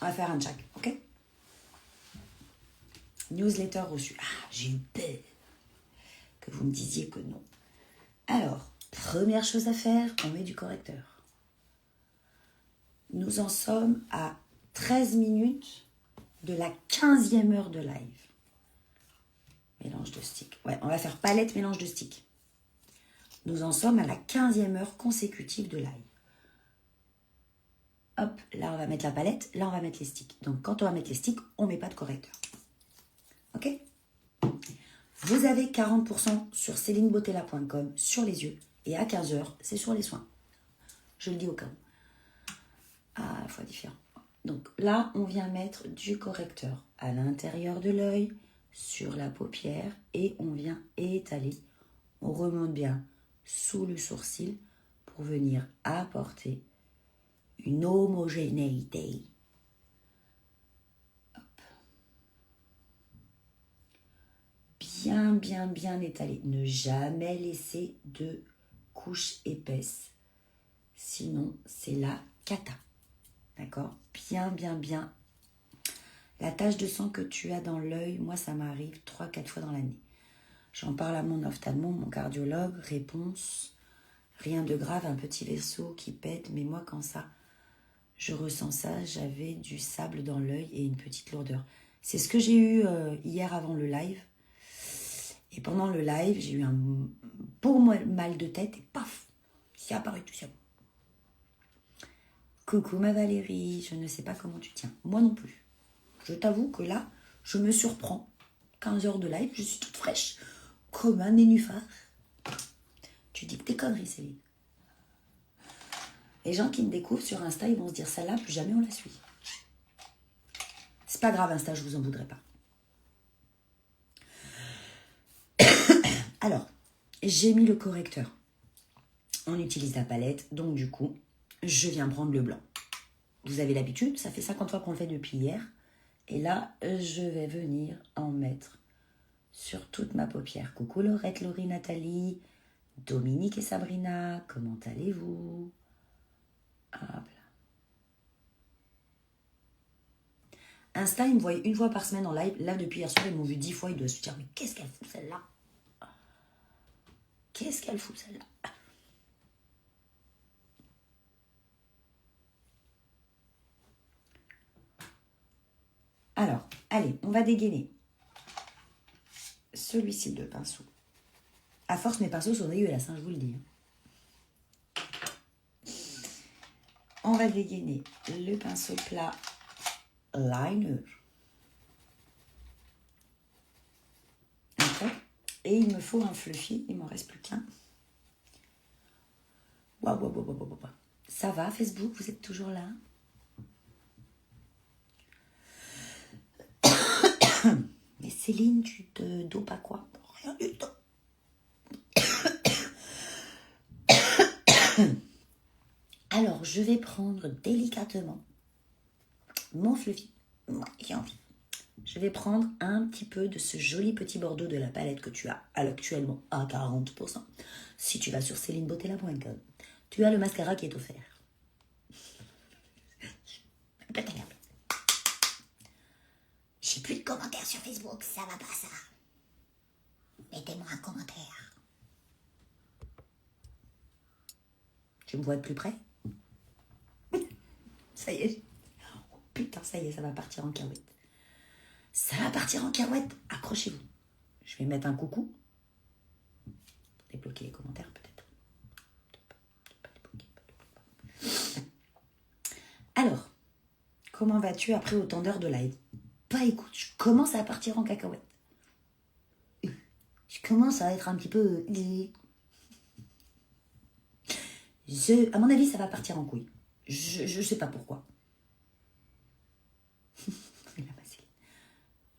On va faire un check, ok? Newsletter reçu. Ah, j'ai eu peur que vous me disiez que non. Alors, première chose à faire, on met du correcteur. Nous en sommes à 13 minutes de la 15e heure de live. Mélange de stick. Ouais, on va faire palette mélange de stick. Nous en sommes à la 15e heure consécutive de live. Hop, là on va mettre la palette, là on va mettre les sticks. Donc quand on va mettre les sticks, on ne met pas de correcteur. Ok? Vous avez 40% sur celinebotella.com sur les yeux. Et à 15h, c'est sur les soins. Je le dis au cas où. Ah, fois différent. Donc là, on vient mettre du correcteur à l'intérieur de l'œil, sur la paupière, et on vient étaler. On remonte bien sous le sourcil pour venir apporter une homogénéité. Hop. Bien étalé. Ne jamais laisser de couche épaisse. Sinon, c'est la cata. D'accord? Bien. La tache de sang que tu as dans l'œil, moi, ça m'arrive 3-4 fois dans l'année. J'en parle à mon ophtalmo, mon cardiologue. Réponse, rien de grave, un petit vaisseau qui pète. Mais moi, quand ça, je ressens ça, j'avais du sable dans l'œil et une petite lourdeur. C'est ce que j'ai eu hier avant le live. Et pendant le live, j'ai eu un beau mal de tête et paf, c'est apparu tout ça. Coucou ma Valérie, je ne sais pas comment tu tiens. Moi non plus. Je t'avoue que là, je me surprends. 15 heures de live, je suis toute fraîche, comme un nénuphar. Tu dis que t'es conneries, Céline. Les gens qui me découvrent sur Insta, ils vont se dire, celle-là, plus jamais on la suit. C'est pas grave, Insta, je vous en voudrais pas. Alors, j'ai mis le correcteur. On utilise la palette, donc du coup, je viens prendre le blanc. Vous avez l'habitude, ça fait 50 fois qu'on le fait depuis hier. Et là, je vais venir en mettre sur toute ma paupière. Coucou Laurette, Laurie, Nathalie, Dominique et Sabrina, comment allez-vous? Hop là. Insta, ils me voient une fois par semaine en live. Là, depuis hier soir, ils m'ont vu 10 fois. Ils doivent se dire, mais qu'est-ce qu'elle fout celle-là? Qu'est-ce qu'elle fout celle-là? Alors, allez, on va dégainer celui-ci de pinceau. À force, mes pinceaux sont dégueulasses, je vous le dis. On va dégainer le pinceau plat liner. Okay. Et il me faut un fluffy, il m'en reste plus qu'un. Waouh. Ça va, Facebook, vous êtes toujours là? Mais Céline, tu te dopes à quoi? Rien du tout. Alors, je vais prendre délicatement mon fluffy. Moi, j'ai envie. Je vais prendre un petit peu de ce joli petit bordeaux de la palette que tu as actuellement à 40%. Si tu vas sur celinebotella.com, tu as le mascara qui est offert. J'ai plus de commentaires sur Facebook, ça va pas ça. Mettez-moi un commentaire. Tu me vois de plus près? Ça y est. Oh, putain, ça y est, ça va partir en carouette. Ça va partir en carouette. Accrochez-vous. Je vais mettre un coucou. Débloquer les commentaires peut-être. Alors, comment vas-tu après autant d'heures de live? Bah écoute, je commence à partir en cacahuète. Je commence à être un petit peu... À mon avis, ça va partir en couille. Je sais pas pourquoi.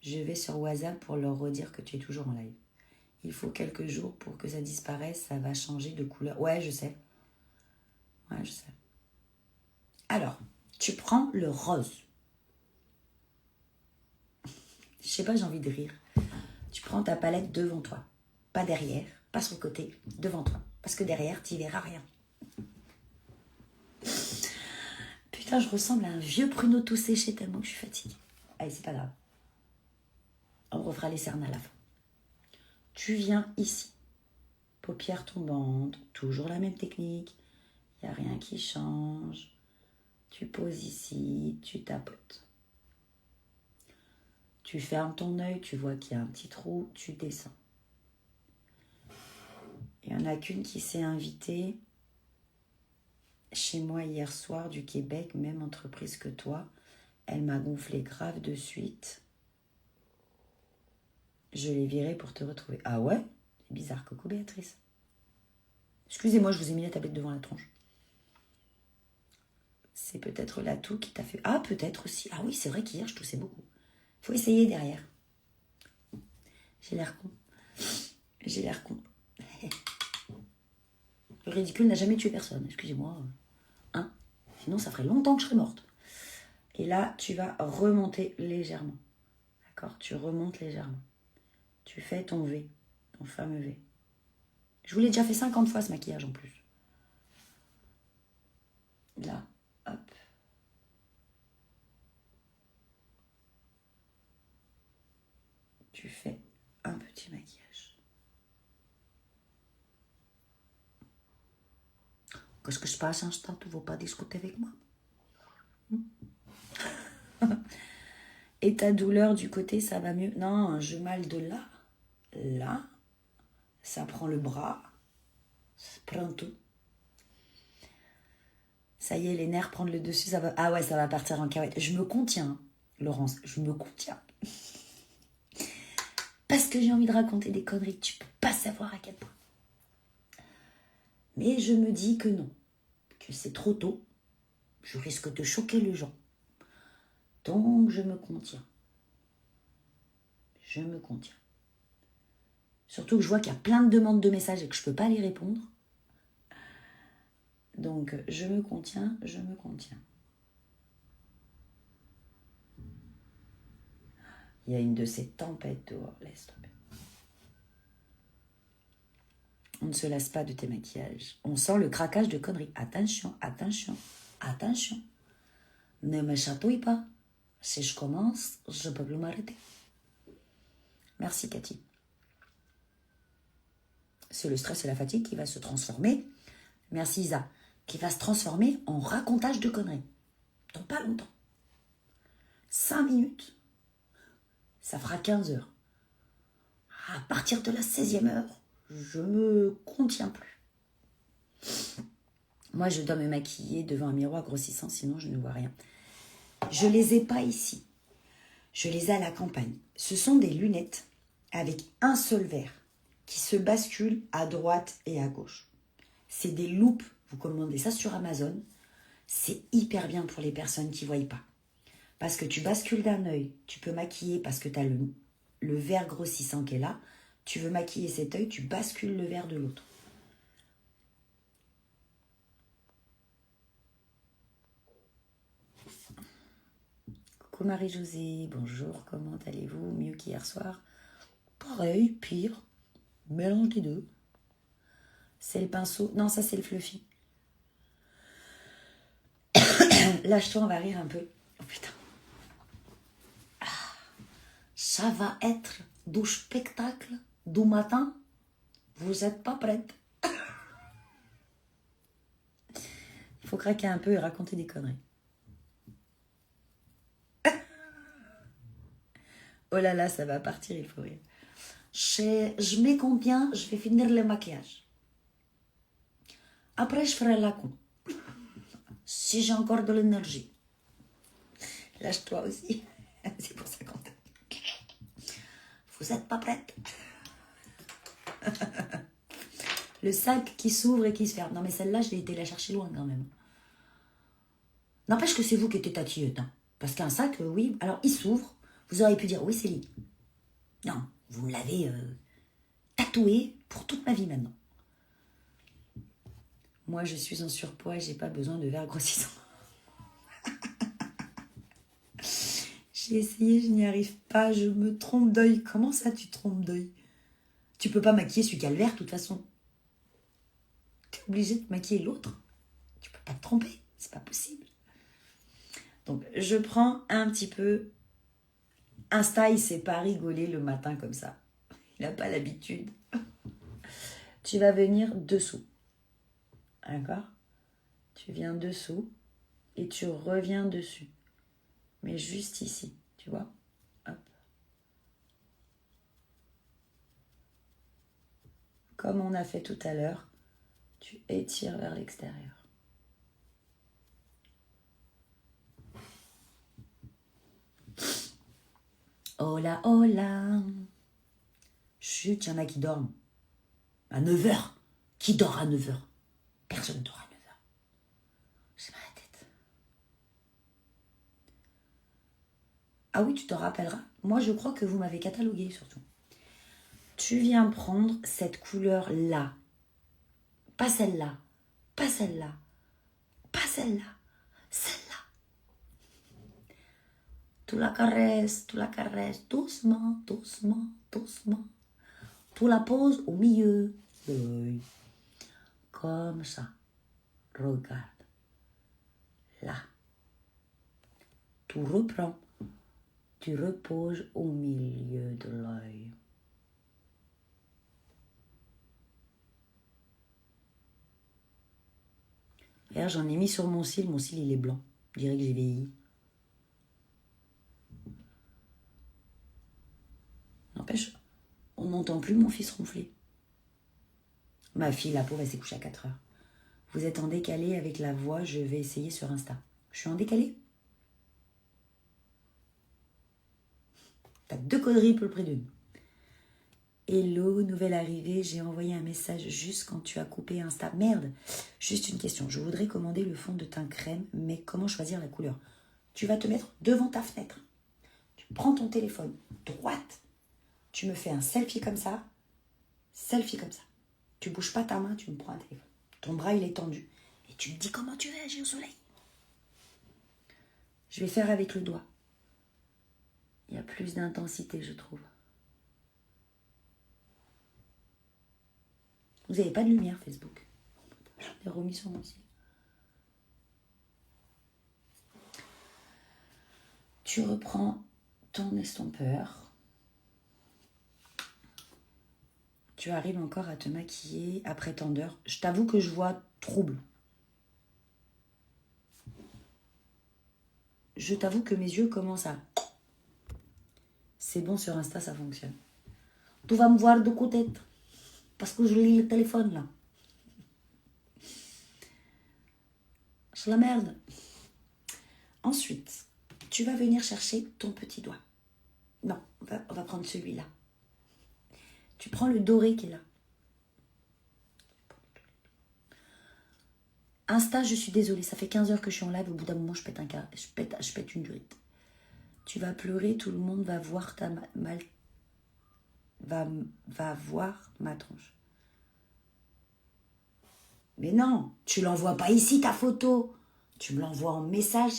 Je vais sur WhatsApp pour leur redire que tu es toujours en live. Il faut quelques jours pour que ça disparaisse, ça va changer de couleur. Ouais, je sais. Alors, tu prends le rose. Je sais pas, j'ai envie de rire. Tu prends ta palette devant toi. Pas derrière, pas sur le côté, devant toi. Parce que derrière, tu verras rien. Putain, Putain, je ressemble à un vieux pruneau tout séché tellement que je suis fatiguée. Allez, c'est pas grave. On refera les cernes à la fin. Tu viens ici. Paupières tombantes, toujours la même technique. Il n'y a rien qui change. Tu poses ici, tu tapotes. Tu fermes ton œil, tu vois qu'il y a un petit trou, tu descends. Il n'y en a qu'une qui s'est invitée chez moi hier soir du Québec, même entreprise que toi. Elle m'a gonflé grave de suite. Je l'ai virée pour te retrouver. Ah ouais? C'est bizarre, coucou Béatrice. Excusez-moi, je vous ai mis la tablette devant la tronche. C'est peut-être l'atout qui t'a fait... Ah, peut-être aussi. Ah oui, c'est vrai qu'hier, je toussais beaucoup. Faut essayer derrière. J'ai l'air con. J'ai l'air con. Le ridicule n'a jamais tué personne, excusez-moi. Hein? Sinon, ça ferait longtemps que je serais morte. Et là, tu vas remonter légèrement. D'accord? Tu remontes légèrement. Tu fais ton V, ton fameux V. Je vous l'ai déjà fait 50 fois ce maquillage en plus. Là, hop. Tu fais un petit maquillage. Qu'est-ce que je passe un instant? Tu ne veux pas discuter avec moi? Et ta douleur du côté, ça va mieux? Non, je mal de là. Là. Ça prend le bras. Ça prend tout. Ça y est, les nerfs prennent le dessus. Ça va... Ah ouais, ça va partir en cacahuète. Je me contiens, Laurence. Je me contiens. Parce que j'ai envie de raconter des conneries que tu peux pas savoir à quel point. Mais je me dis que non. Que c'est trop tôt. Je risque de choquer les gens. Donc, je me contiens. Je me contiens. Surtout que je vois qu'il y a plein de demandes de messages et que je ne peux pas les répondre. Donc, je me contiens, je me contiens. Il y a une de ces tempêtes dehors. Laisse tomber. On ne se lasse pas de tes maquillages. On sent le craquage de conneries. Attention, attention, attention. Ne me chatouille pas. Si je commence, je ne peux plus m'arrêter. Merci, Cathy. C'est le stress et la fatigue qui va se transformer. Merci, Isa. Qui va se transformer en racontage de conneries. Dans pas longtemps. 5 minutes. Ça fera 15 heures. À partir de la 16e heure, je me contiens plus. Moi, je dois me maquiller devant un miroir grossissant, sinon je ne vois rien. Je les ai pas ici. Je les ai à la campagne. Ce sont des lunettes avec un seul verre qui se basculent à droite et à gauche. C'est des loupes. Vous commandez ça sur Amazon. C'est hyper bien pour les personnes qui ne voient pas. Parce que tu bascules d'un œil, tu peux maquiller parce que tu as le verre grossissant qui est là. Tu veux maquiller cet œil, tu bascules le verre de l'autre. Coucou Marie-Josée, bonjour, comment allez-vous? Mieux qu'hier soir? Pareil, pire, mélange des deux. C'est le pinceau, non ça c'est le fluffy. Lâche-toi, on va rire un peu. Oh putain. Ça va être du spectacle du matin. Vous n'êtes pas prête. Il faut craquer un peu et raconter des conneries. Oh là là, ça va partir, il faut rire. Je mets combien, je vais finir le maquillage. Après, je ferai la con. Si j'ai encore de l'énergie. Lâche-toi aussi. C'est pour ça qu'on t'aime. Vous n'êtes pas prête. Le sac qui s'ouvre et qui se ferme. Non mais celle-là, je l'ai été la chercher loin quand même. N'empêche que c'est vous qui étiez tatilleuse. Hein. Parce qu'un sac, oui, alors il s'ouvre. Vous auriez pu dire, oui Céline. Non, vous me l'avez tatoué pour toute ma vie maintenant. Moi, je suis en surpoids, j'ai pas besoin de verre grossissant. J'ai essayé, je n'y arrive pas, je me trompe d'œil. Comment ça, tu te trompes d'œil? Tu peux pas maquiller celui qui a le vert, de toute façon. Tu es obligé de maquiller l'autre. Tu peux pas te tromper, c'est pas possible. Donc, je prends un petit peu. Insta, il ne sait pas rigoler le matin comme ça. Il n'a pas l'habitude. Tu vas venir dessous. D'accord? Tu viens dessous et tu reviens dessus. Mais juste ici, tu vois? Hop. Comme on a fait tout à l'heure, tu étires vers l'extérieur. Hola, hola. Chut, il y en a qui dorment. À 9h. Qui dort à 9h? Personne ne dort à 9h. J'ai mal à la tête. Ah oui, tu te rappelleras. Moi, je crois que vous m'avez catalogué surtout. Tu viens prendre cette couleur-là. Pas celle-là. Pas celle-là. Pas celle-là. Celle-là. Tu la caresses doucement, doucement, doucement. Tu la poses au milieu de l'œil. Comme ça. Regarde. Là. Tu reprends. Tu reposes au milieu de l'œil. D'ailleurs, j'en ai mis sur mon cil. Mon cil, il est blanc. Je dirais que j'ai vieilli. N'empêche, on n'entend plus mon fils ronfler. Ma fille, la pauvre, elle s'est couchée à 4h. Vous êtes en décalé avec la voix, je vais essayer sur Insta. Je suis en décalé? T'as 2 conneries pour le prix d'une. Hello, nouvelle arrivée, j'ai envoyé un message juste quand tu as coupé Insta. Merde, juste une question. Je voudrais commander le fond de teint crème, mais comment choisir la couleur? Tu vas te mettre devant ta fenêtre. Tu prends ton téléphone, droite. Tu me fais un selfie comme ça. Selfie comme ça. Tu bouges pas ta main, tu me prends un téléphone. Ton bras, il est tendu. Et tu me dis comment tu réagis au soleil. Je vais faire avec le doigt. Il y a plus d'intensité, je trouve. Vous n'avez pas de lumière, Facebook. J'en ai remis sur mon site. Tu reprends ton estompeur. Tu arrives encore à te maquiller après tant d'heures. Je t'avoue que je vois trouble. Je t'avoue que mes yeux commencent à... C'est bon, sur Insta, ça fonctionne. Tu vas me voir de côté. Parce que je lis le téléphone, là. C'est la merde. Ensuite, tu vas venir chercher ton petit doigt. Non, on va prendre celui-là. Tu prends le doré qui est là. Insta, je suis désolée, ça fait 15 heures que je suis en live. Au bout d'un moment, je pète un câble, je pète une durite. Tu vas pleurer, tout le monde va voir ta va voir ma tronche. Mais non, tu l'envoies pas ici ta photo. Tu me l'envoies en message.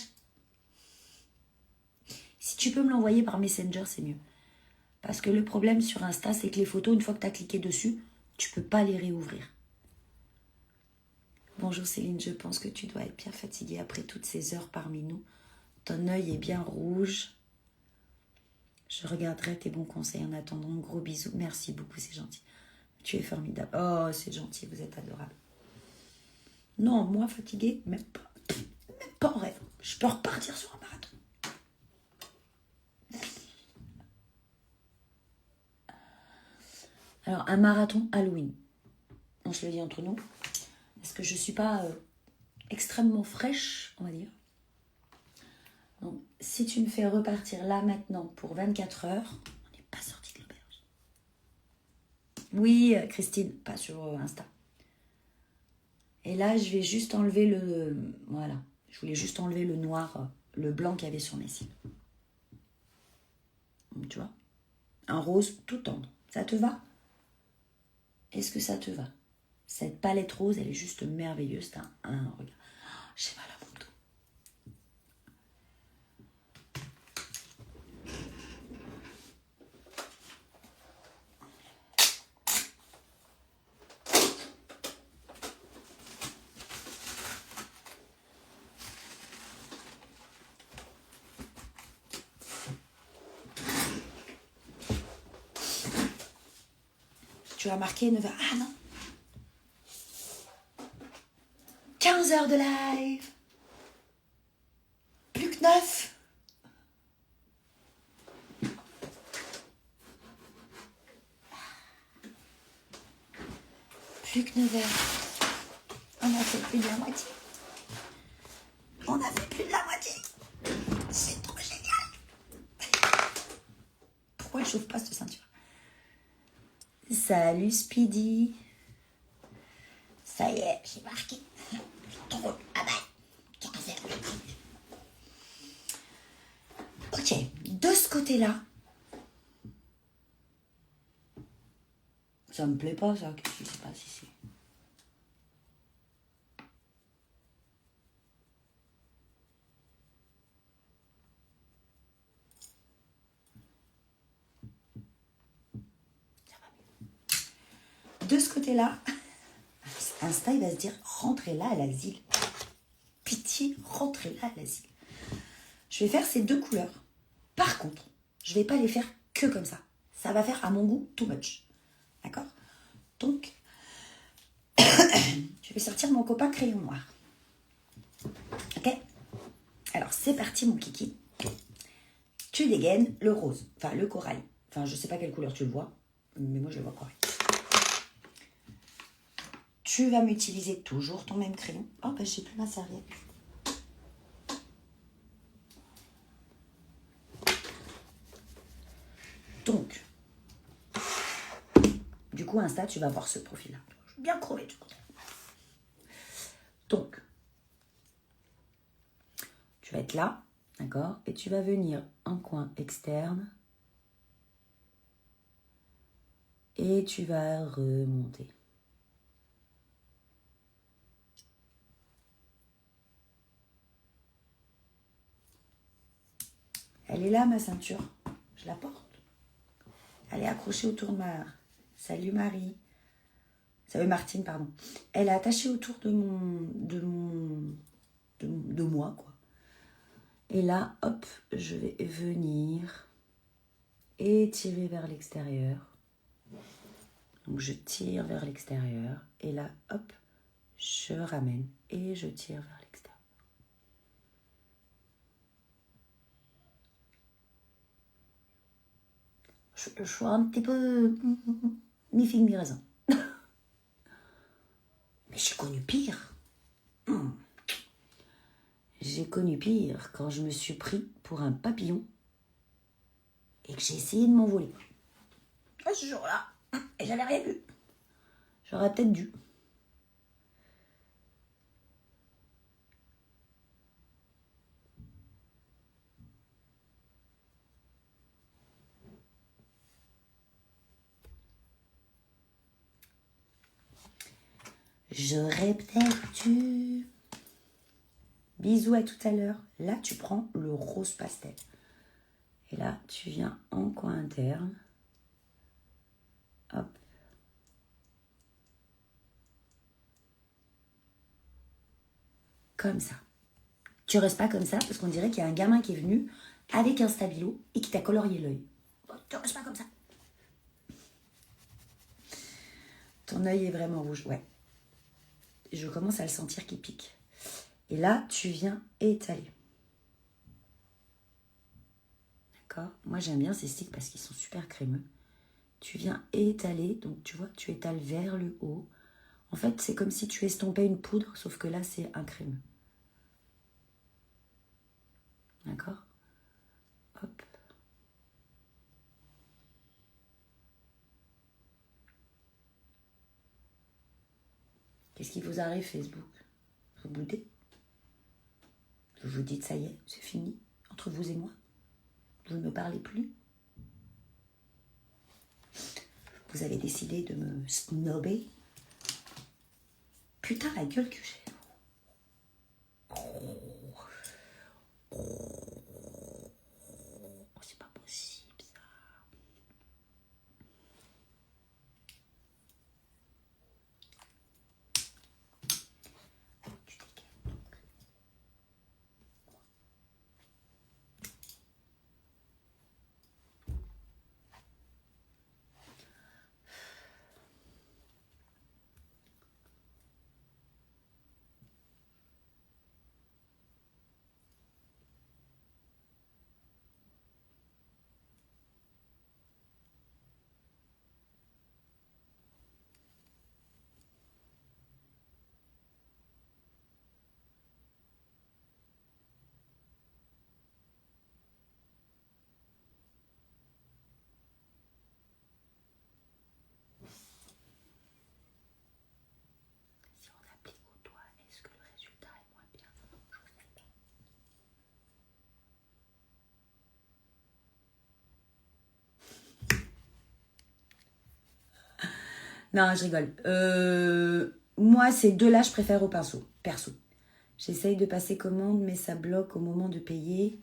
Si tu peux me l'envoyer par Messenger, c'est mieux. Parce que le problème sur Insta, c'est que les photos, une fois que tu as cliqué dessus, tu peux pas les réouvrir. Bonjour Céline, je pense que tu dois être bien fatiguée après toutes ces heures parmi nous. Ton œil est bien rouge. Je regarderai tes bons conseils en attendant. Gros bisous. Merci beaucoup, c'est gentil. Tu es formidable. Oh, c'est gentil, vous êtes adorable. Non, moi fatiguée, même pas en rêve. Je peux repartir sur un marathon. Alors, un marathon Halloween. On se le dit entre nous. Est-ce que je ne suis pas extrêmement fraîche, on va dire? Donc, si tu me fais repartir là maintenant pour 24 heures, on n'est pas sorti de l'auberge. Oui, Christine, pas sur Insta. Et là, je vais juste enlever le... Voilà. Je voulais juste enlever le noir, le blanc qu'il y avait sur mes cils. Donc, tu vois? Un rose tout tendre. Ça te va? Est-ce que ça te va? Cette palette rose, elle est juste merveilleuse. T'as un regard. Oh, j'ai mal à mon dos. tu as marqué 9h. Ah non. 15 heures de live. Plus que 9. Plus que 9 heures. On a fait plus de la moitié. On a fait plus de la moitié. C'est trop génial. Pourquoi elle chauffe pas cette ceinture? Salut Speedy. Ça y est, j'ai marqué. Trop. Ah bah. 15 heures. Ok, de ce côté-là. Ça me plaît pas ça, qu'est-ce qui se passe ici? De ce côté-là, Insta, il va se dire, rentrez là à l'asile. Pitié, rentrez là à l'asile. Je vais faire ces deux couleurs. Par contre, je vais pas les faire que comme ça. Ça va faire à mon goût too much. D'accord? Donc, je vais sortir mon copain crayon noir. Ok? Alors, c'est parti mon kiki. Tu dégaines le rose, enfin le corail. Enfin, je sais pas quelle couleur tu le vois, mais moi je le vois corail. Tu vas m'utiliser toujours ton même crayon. Oh, ben j'ai plus ma serviette. Donc, du coup, Insta, tu vas voir ce profil-là. Je suis bien crevé du côté. Donc, tu vas être là, d'accord? Et tu vas venir en coin externe. Et tu vas remonter. Elle est là, ma ceinture. Je la porte. Elle est accrochée autour de ma... Salut Marie. Salut Martine, pardon. Elle est attachée autour de moi, quoi. Et là, hop, je vais venir et tirer vers l'extérieur. Donc, je tire vers l'extérieur. Et là, hop, je ramène et je tire vers l'extérieur. Je suis un petit peu mi-figue, mi-raisin. Mais j'ai connu pire. J'ai connu pire quand je me suis pris pour un papillon et que j'ai essayé de m'envoler. À ce jour-là, et j'avais rien vu. J'aurais peut-être dû. J'aurais peut-être dû. Bisous, à tout à l'heure. Là, tu prends le rose pastel. Et là, tu viens en coin interne. Hop. Comme ça. Tu restes pas comme ça parce qu'on dirait qu'il y a un gamin qui est venu avec un stabilo et qui t'a colorié l'œil. Tu restes pas comme ça. Ton œil est vraiment rouge, ouais. Je commence à le sentir qui pique. Et là, tu viens étaler. D'accord? Moi, j'aime bien ces sticks parce qu'ils sont super crémeux. Tu viens étaler, donc tu vois, tu étales vers le haut. En fait, c'est comme si tu estompais une poudre, sauf que là, c'est un crémeux. D'accord? Hop. Qu'est-ce qui vous arrive, Facebook? Vous boudez? Vous vous dites, ça y est, c'est fini, entre vous et moi? Vous ne me parlez plus? Vous avez décidé de me snobber? Putain, la gueule que j'ai. C'est pas possible, ça. Tu dégaines. Non, je rigole. Moi, ces deux-là, je préfère au pinceau, perso. J'essaye de passer commande, mais ça bloque au moment de payer.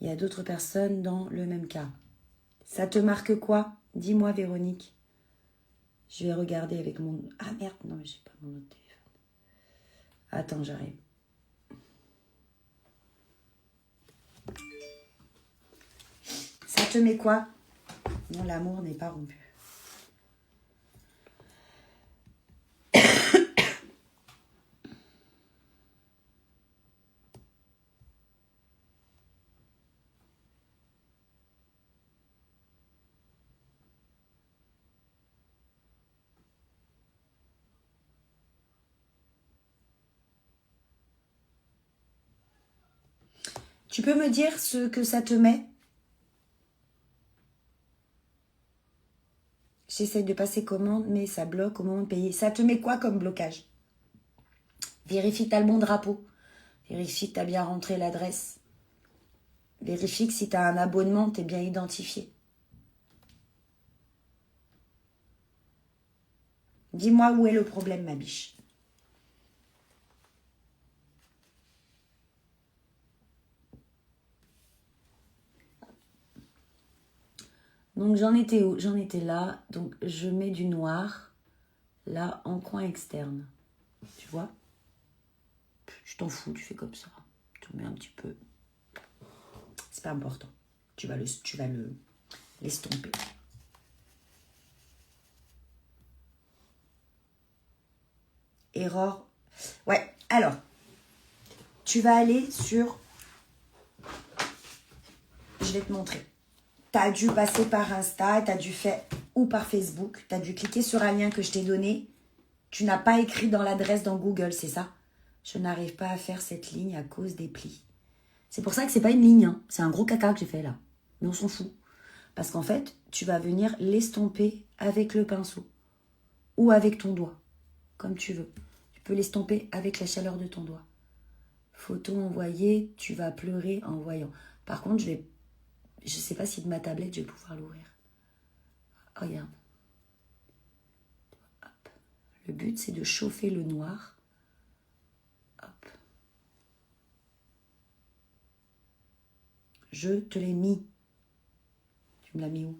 Il y a d'autres personnes dans le même cas. Ça te marque quoi? Dis-moi, Véronique. Je vais regarder avec mon... Ah merde, non, mais j'ai pas mon autre téléphone. Attends, j'arrive. Ça te met quoi? Non, l'amour n'est pas rompu. Tu peux me dire ce que ça te met? J'essaye de passer commande, mais ça bloque au moment de payer. Ça te met quoi comme blocage? Vérifie que tu as le bon drapeau. Vérifie que tu as bien rentré l'adresse. Vérifie que si tu as un abonnement, tu es bien identifié. Dis-moi où est le problème, ma biche. Donc j'en étais où? J'en étais là. Donc je mets du noir là en coin externe. Tu vois? Je t'en fous, tu fais comme ça. Tu mets un petit peu. C'est pas important. Tu vas le l'estomper. Erreur. Ouais, alors, tu vas aller sur... Je vais te montrer. Tu as dû passer par Insta, tu as dû faire... ou par Facebook. Tu as dû cliquer sur un lien que je t'ai donné. Tu n'as pas écrit dans l'adresse dans Google, c'est ça? Je n'arrive pas à faire cette ligne à cause des plis. C'est pour ça que c'est pas une ligne, hein. C'est un gros caca que j'ai fait là. Mais on s'en fout. Parce qu'en fait, tu vas venir l'estomper avec le pinceau. Ou avec ton doigt. Comme tu veux. Tu peux l'estomper avec la chaleur de ton doigt. Photo envoyée, tu vas pleurer en voyant. Par contre, je sais pas si de ma tablette, je vais pouvoir l'ouvrir. Regarde. Hop. Le but, c'est de chauffer le noir. Hop. Je te l'ai mis. Tu me l'as mis où?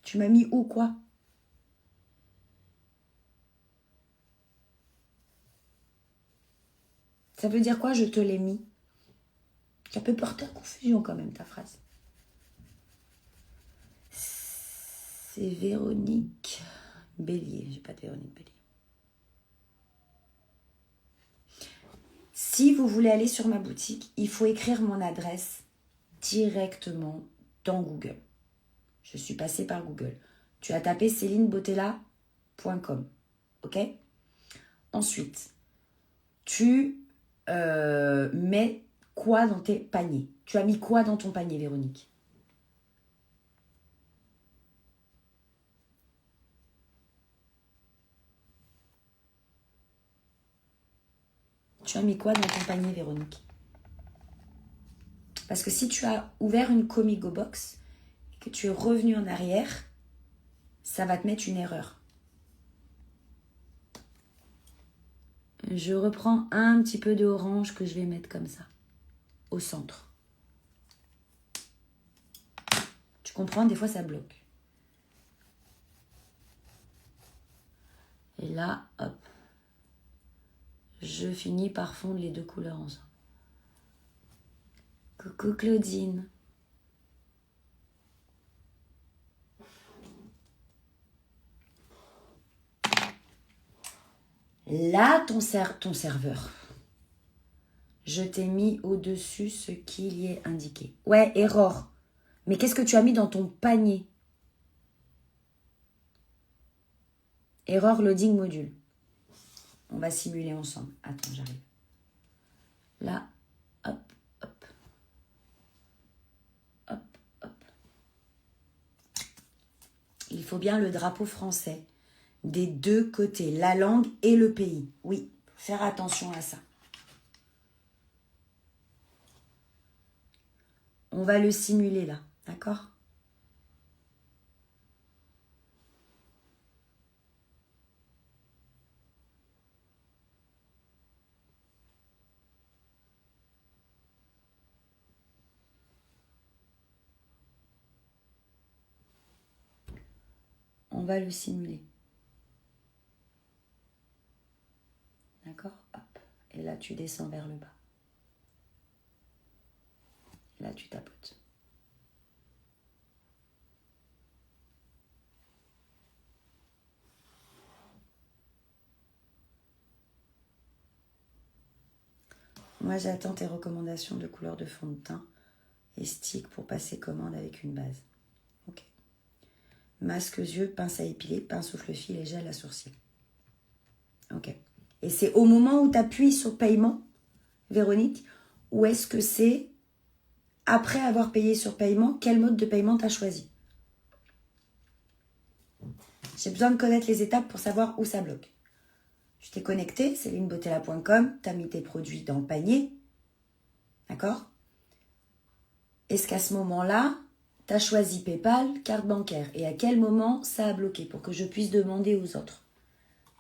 Tu m'as mis où, quoi? Ça veut dire quoi, je te l'ai mis? Ça peut porter à confusion quand même, ta phrase. C'est Véronique Bélier. J'ai pas de Véronique Bélier. Si vous voulez aller sur ma boutique, il faut écrire mon adresse directement dans Google. Je suis passée par Google. Tu as tapé celinebotella.com. Ok? Ensuite, tu mets quoi dans tes paniers? Tu as mis quoi dans ton panier, Véronique? Tu as mis quoi dans ton panier, Véronique? Parce que si tu as ouvert une Comigo Box et que tu es revenu en arrière, ça va te mettre une erreur. Je reprends un petit peu de orange que je vais mettre comme ça, au centre. Tu comprends? Des fois, ça bloque. Et là, hop. Je finis par fondre les deux couleurs ensemble. Coucou Claudine. Là, ton serveur. Je t'ai mis au-dessus ce qu'il y est indiqué. Ouais, erreur. Mais qu'est-ce que tu as mis dans ton panier? Erreur loading module. On va simuler ensemble. Attends, j'arrive. Là, hop, hop. Hop, hop. Il faut bien le drapeau français. des deux côtés, la langue et le pays. Oui, faire attention à ça. On va le simuler là, d'accord? On va le simuler. D'accord? Hop. Et là, tu descends vers le bas. Et là, tu tapotes. Moi, j'attends tes recommandations de couleur de fond de teint et stick pour passer commande avec une base. Ok. Masque yeux, pince à épiler, pince au fluffy et gel à sourcils. Ok. Et c'est au moment où tu appuies sur paiement, Véronique, ou est-ce que c'est après avoir payé sur paiement, quel mode de paiement tu as choisi? J'ai besoin de connaître les étapes pour savoir où ça bloque. Tu t'es connecté, célinebotella.com, tu as mis tes produits dans le panier. D'accord? Est-ce qu'à ce moment-là, tu as choisi PayPal, carte bancaire? Et à quel moment ça a bloqué pour que je puisse demander aux autres?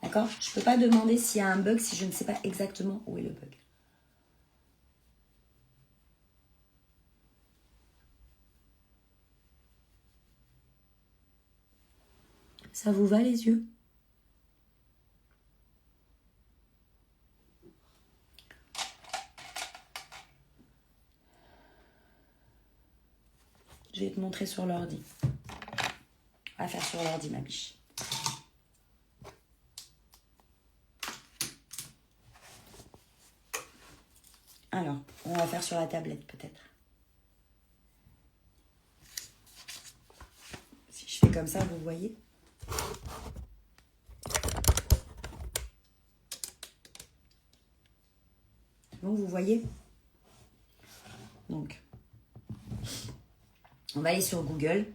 D'accord? Je ne peux pas demander s'il y a un bug si je ne sais pas exactement où est le bug. Ça vous va les yeux? Je vais te montrer sur l'ordi. On va faire sur l'ordi, ma biche. Alors, on va faire sur la tablette peut-être. Si je fais comme ça, vous voyez? Donc, vous voyez? Donc, on va aller sur Google.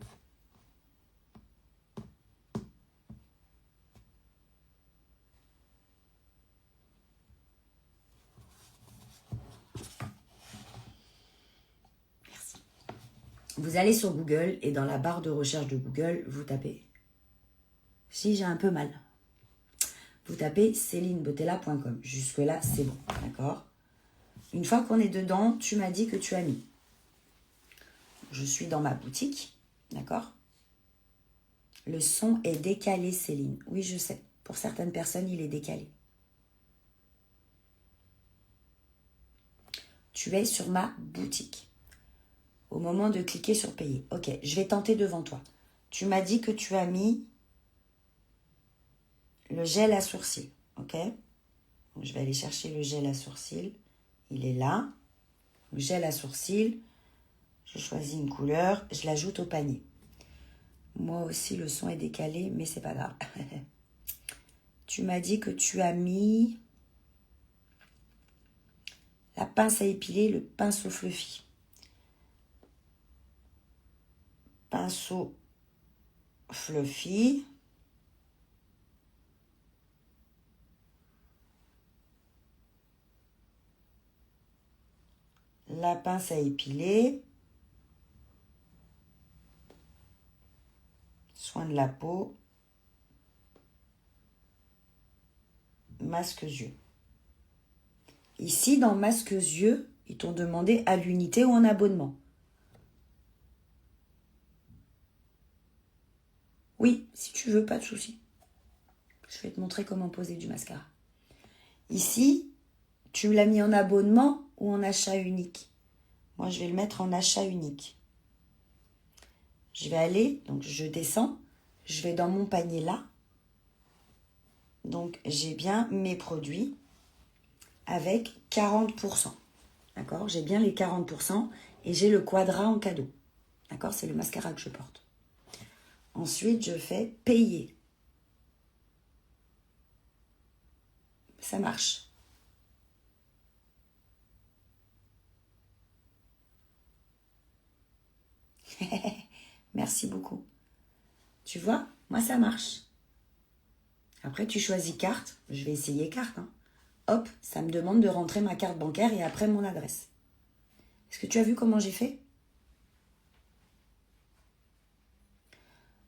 Merci. Vous allez sur Google et dans la barre de recherche de Google, vous tapez. Si j'ai un peu mal. Vous tapez célinebotella.com. Jusque-là, c'est bon. D'accord? Une fois qu'on est dedans, tu m'as dit que tu as mis. Je suis dans ma boutique. D'accord? Le son est décalé, Céline. Oui, je sais. Pour certaines personnes, il est décalé. Tu es sur ma boutique. Au moment de cliquer sur payer. Ok, je vais tenter devant toi. Tu m'as dit que tu as mis le gel à sourcils. Ok? Donc, je vais aller chercher le gel à sourcils. Il est là. Le gel à sourcils. Je choisis une couleur. Je l'ajoute au panier. Moi aussi, le son est décalé, mais c'est pas grave. Tu m'as dit que tu as mis la pince à épiler, le pinceau fluffy. Pinceau fluffy. La pince à épiler. Soin de la peau. Masque yeux. Ici, dans masque yeux, ils t'ont demandé à l'unité ou en abonnement. Oui, si tu veux, pas de souci. Je vais te montrer comment poser du mascara. Ici, tu l'as mis en abonnement ou en achat unique. Moi, je vais le mettre en achat unique. Je vais aller, donc je descends, je vais dans mon panier là. Donc, j'ai bien mes produits avec 40%. D'accord? J'ai bien les 40% et j'ai le Quadra en cadeau. D'accord? C'est le mascara que je porte. Ensuite, je fais payer. Ça marche. Merci beaucoup. Tu vois, moi ça marche. Après, tu choisis carte. Je vais essayer carte. Hein. Hop, ça me demande de rentrer ma carte bancaire et après mon adresse. Est-ce que tu as vu comment j'ai fait?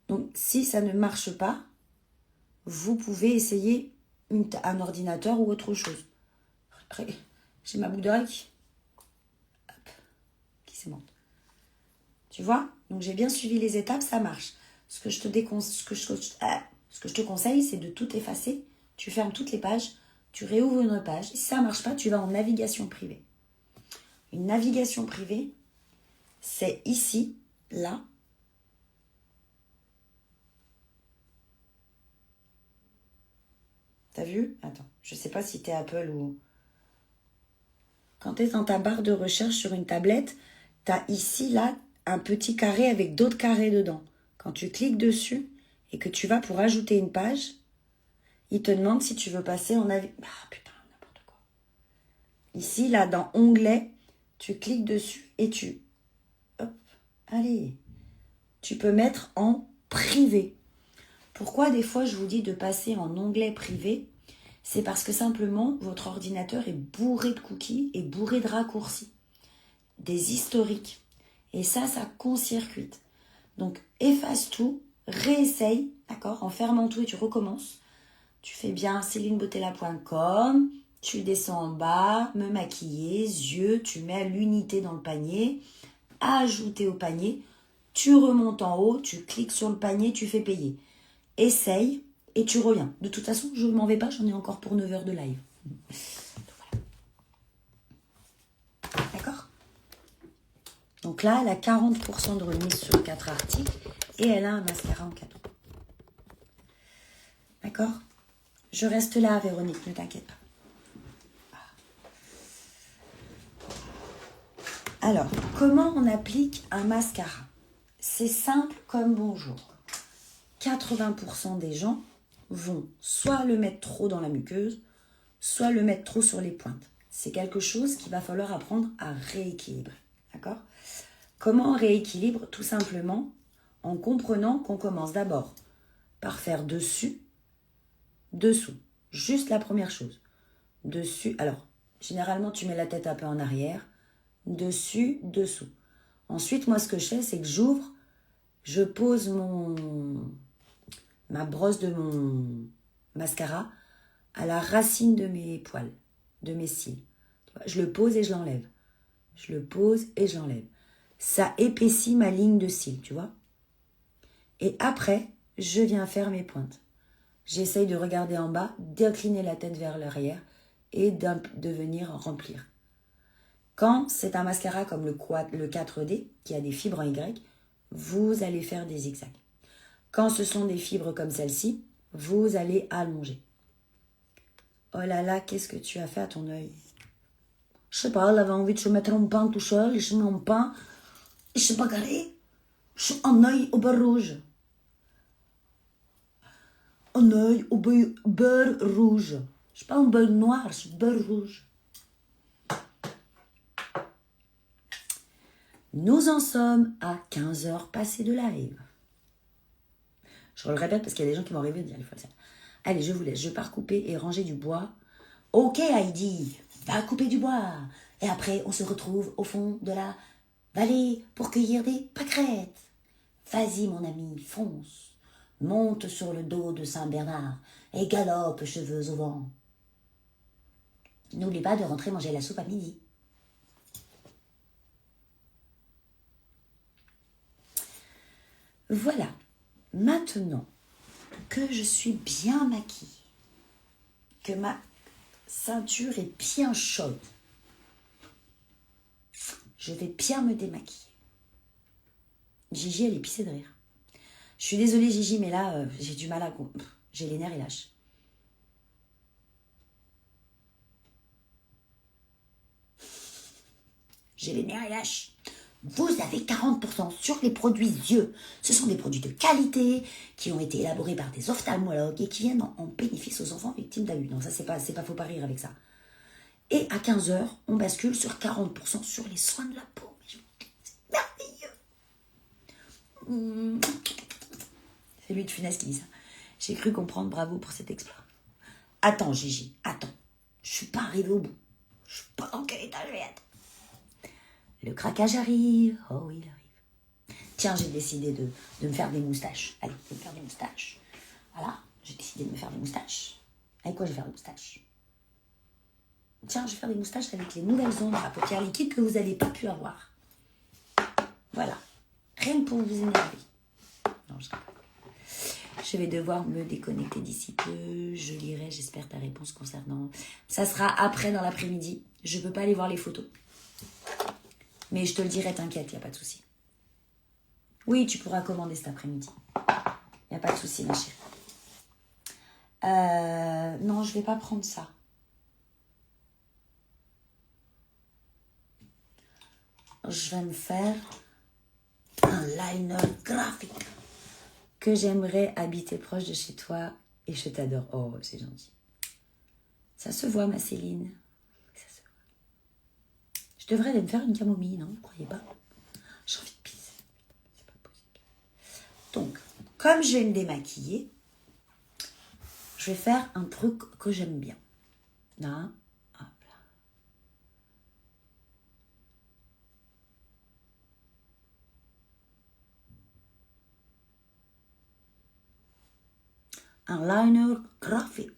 Donc, si ça ne marche pas, vous pouvez essayer un ordinateur ou autre chose. J'ai ma boucle d'oreille qui s'aimante. Tu vois? Donc, j'ai bien suivi les étapes, ça marche. Ce que je te conseille, c'est de tout effacer. Tu fermes toutes les pages, tu réouvres une page. Si ça ne marche pas, tu vas en navigation privée. Une navigation privée, c'est ici, là. T'as vu? Attends, je ne sais pas si t'es Apple ou... Quand tu es dans ta barre de recherche sur une tablette, tu as ici, là, un petit carré avec d'autres carrés dedans. Quand tu cliques dessus et que tu vas pour ajouter une page, il te demande si tu veux passer en navigation. Ah putain, n'importe quoi. Ici, là, dans Onglet, tu cliques dessus et tu... Hop, allez. Tu peux mettre en privé. Pourquoi des fois je vous dis de passer en onglet privé? C'est parce que simplement, votre ordinateur est bourré de cookies et bourré de raccourcis. Des historiques. Et ça court-circuite. Donc, efface tout, réessaye, d'accord? En fermant tout et tu recommences. Tu fais bien celinebotella.com, tu descends en bas, me maquiller, yeux, tu mets l'unité dans le panier, ajouter au panier, tu remontes en haut, tu cliques sur le panier, tu fais payer. Essaye et tu reviens. De toute façon, je ne m'en vais pas, j'en ai encore pour 9 heures de live. Voilà. D'accord? Donc là, elle a 40% de remise sur 4 articles et elle a un mascara en cadeau. D'accord? Je reste là, Véronique, ne t'inquiète pas. Alors, comment on applique un mascara? C'est simple comme bonjour. 80% des gens vont soit le mettre trop dans la muqueuse, soit le mettre trop sur les pointes. C'est quelque chose qu'il va falloir apprendre à rééquilibrer. D'accord? Comment on rééquilibre? Tout simplement en comprenant qu'on commence d'abord par faire dessus, dessous. Juste la première chose. Dessus, alors, généralement, tu mets la tête un peu en arrière. Dessus, dessous. Ensuite, moi, ce que je fais, c'est que j'ouvre, je pose ma brosse de mon mascara à la racine de mes poils, de mes cils. Je le pose et je l'enlève. Je le pose et je l'enlève. Ça épaissit ma ligne de cils, tu vois. Et après, je viens faire mes pointes. J'essaye de regarder en bas, d'incliner la tête vers l'arrière et de venir remplir. Quand c'est un mascara comme le 4D, qui a des fibres en Y, vous allez faire des zigzags. Quand ce sont des fibres comme celle-ci, vous allez allonger. Oh là là, qu'est-ce que tu as fait à ton œil? Je sais pas, elle avait envie de se mettre un pain tout seul, et je mets un pain, et je sais pas carré. J'ai un œil au beurre rouge. Un œil au beurre rouge. Je suis pas un beurre noir, je suis beurre rouge. Nous en sommes à 15 heures passées de live. Je le répète parce qu'il y a des gens qui m'ont rêvé de dire il faut le faire. Allez, je vous laisse. Je pars couper et ranger du bois. Ok, Heidi, va couper du bois. Et après, on se retrouve au fond de la vallée pour cueillir des pâquerettes. Vas-y, mon ami, fonce. Monte sur le dos de Saint-Bernard et galope cheveux au vent. N'oublie pas de rentrer manger la soupe à midi. Voilà. Maintenant que je suis bien maquillée, que ma ceinture est bien chaude, je vais bien me démaquiller. Gigi, elle est pissée de rire. Je suis désolée, Gigi, mais là, j'ai du mal à... J'ai les nerfs, ils lâchent. J'ai les nerfs, ils lâchent. Vous avez 40% sur les produits yeux. Ce sont des produits de qualité qui ont été élaborés par des ophtalmologues et qui viennent en bénéfice aux enfants victimes d'abus. Non, ça, c'est pas, faut pas rire avec ça. Et à 15h, on bascule sur 40% sur les soins de la peau. C'est merveilleux. C'est lui de Funès qui dit ça. J'ai cru comprendre, bravo pour cet exploit. Attends, Gigi, attends. Je suis pas arrivée au bout. Je suis pas dans quel état je vais être. Le craquage arrive. Oh oui, il arrive. Tiens, j'ai décidé de me faire des moustaches. Allez, de me faire des moustaches. Voilà, j'ai décidé de me faire des moustaches. Avec quoi je vais faire des moustaches? Tiens, je vais faire des moustaches avec les nouvelles ombres à paupières liquides que vous n'avez pas pu avoir. Voilà. Rien que pour vous énerver. Non, je vais devoir me déconnecter d'ici peu. Je lirai, j'espère, ta réponse concernant... Ça sera après, dans l'après-midi. Je ne peux pas aller voir les photos. Mais je te le dirai, t'inquiète, il n'y a pas de souci. Oui, tu pourras commander cet après-midi. Il n'y a pas de souci, ma chérie. Non, je ne vais pas prendre ça. Je vais me faire un liner graphique que j'aimerais habiter proche de chez toi et je t'adore. Oh, c'est gentil. Ça se voit, ma Céline. Ça se voit. Je devrais aller me faire une camomille, non? Vous ne croyez pas? J'ai envie de pisser. C'est pas possible. Donc, comme je vais me démaquiller, je vais faire un truc que j'aime bien. Là, hop là. Un liner graphique.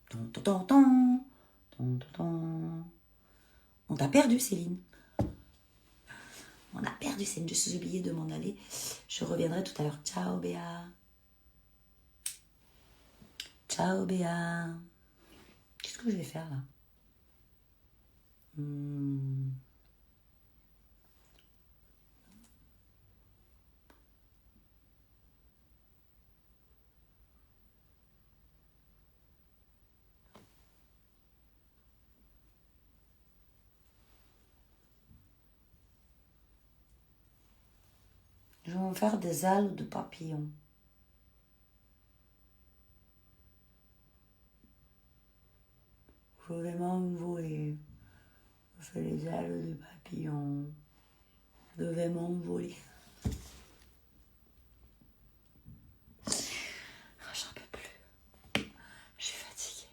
Ton, ton, ton, ton, ton, ton, ton. On t'a perdu, Céline. On a perdu Céline. Je suis oubliée de m'en aller. Je reviendrai tout à l'heure. Ciao, Béa. Ciao, Béa. Qu'est-ce que je vais faire là? Je vais en faire des ailes de papillon. Je vais m'envoler. Je fais les ailes de papillon. Je vais m'envoler. J'en peux plus. Je suis fatiguée.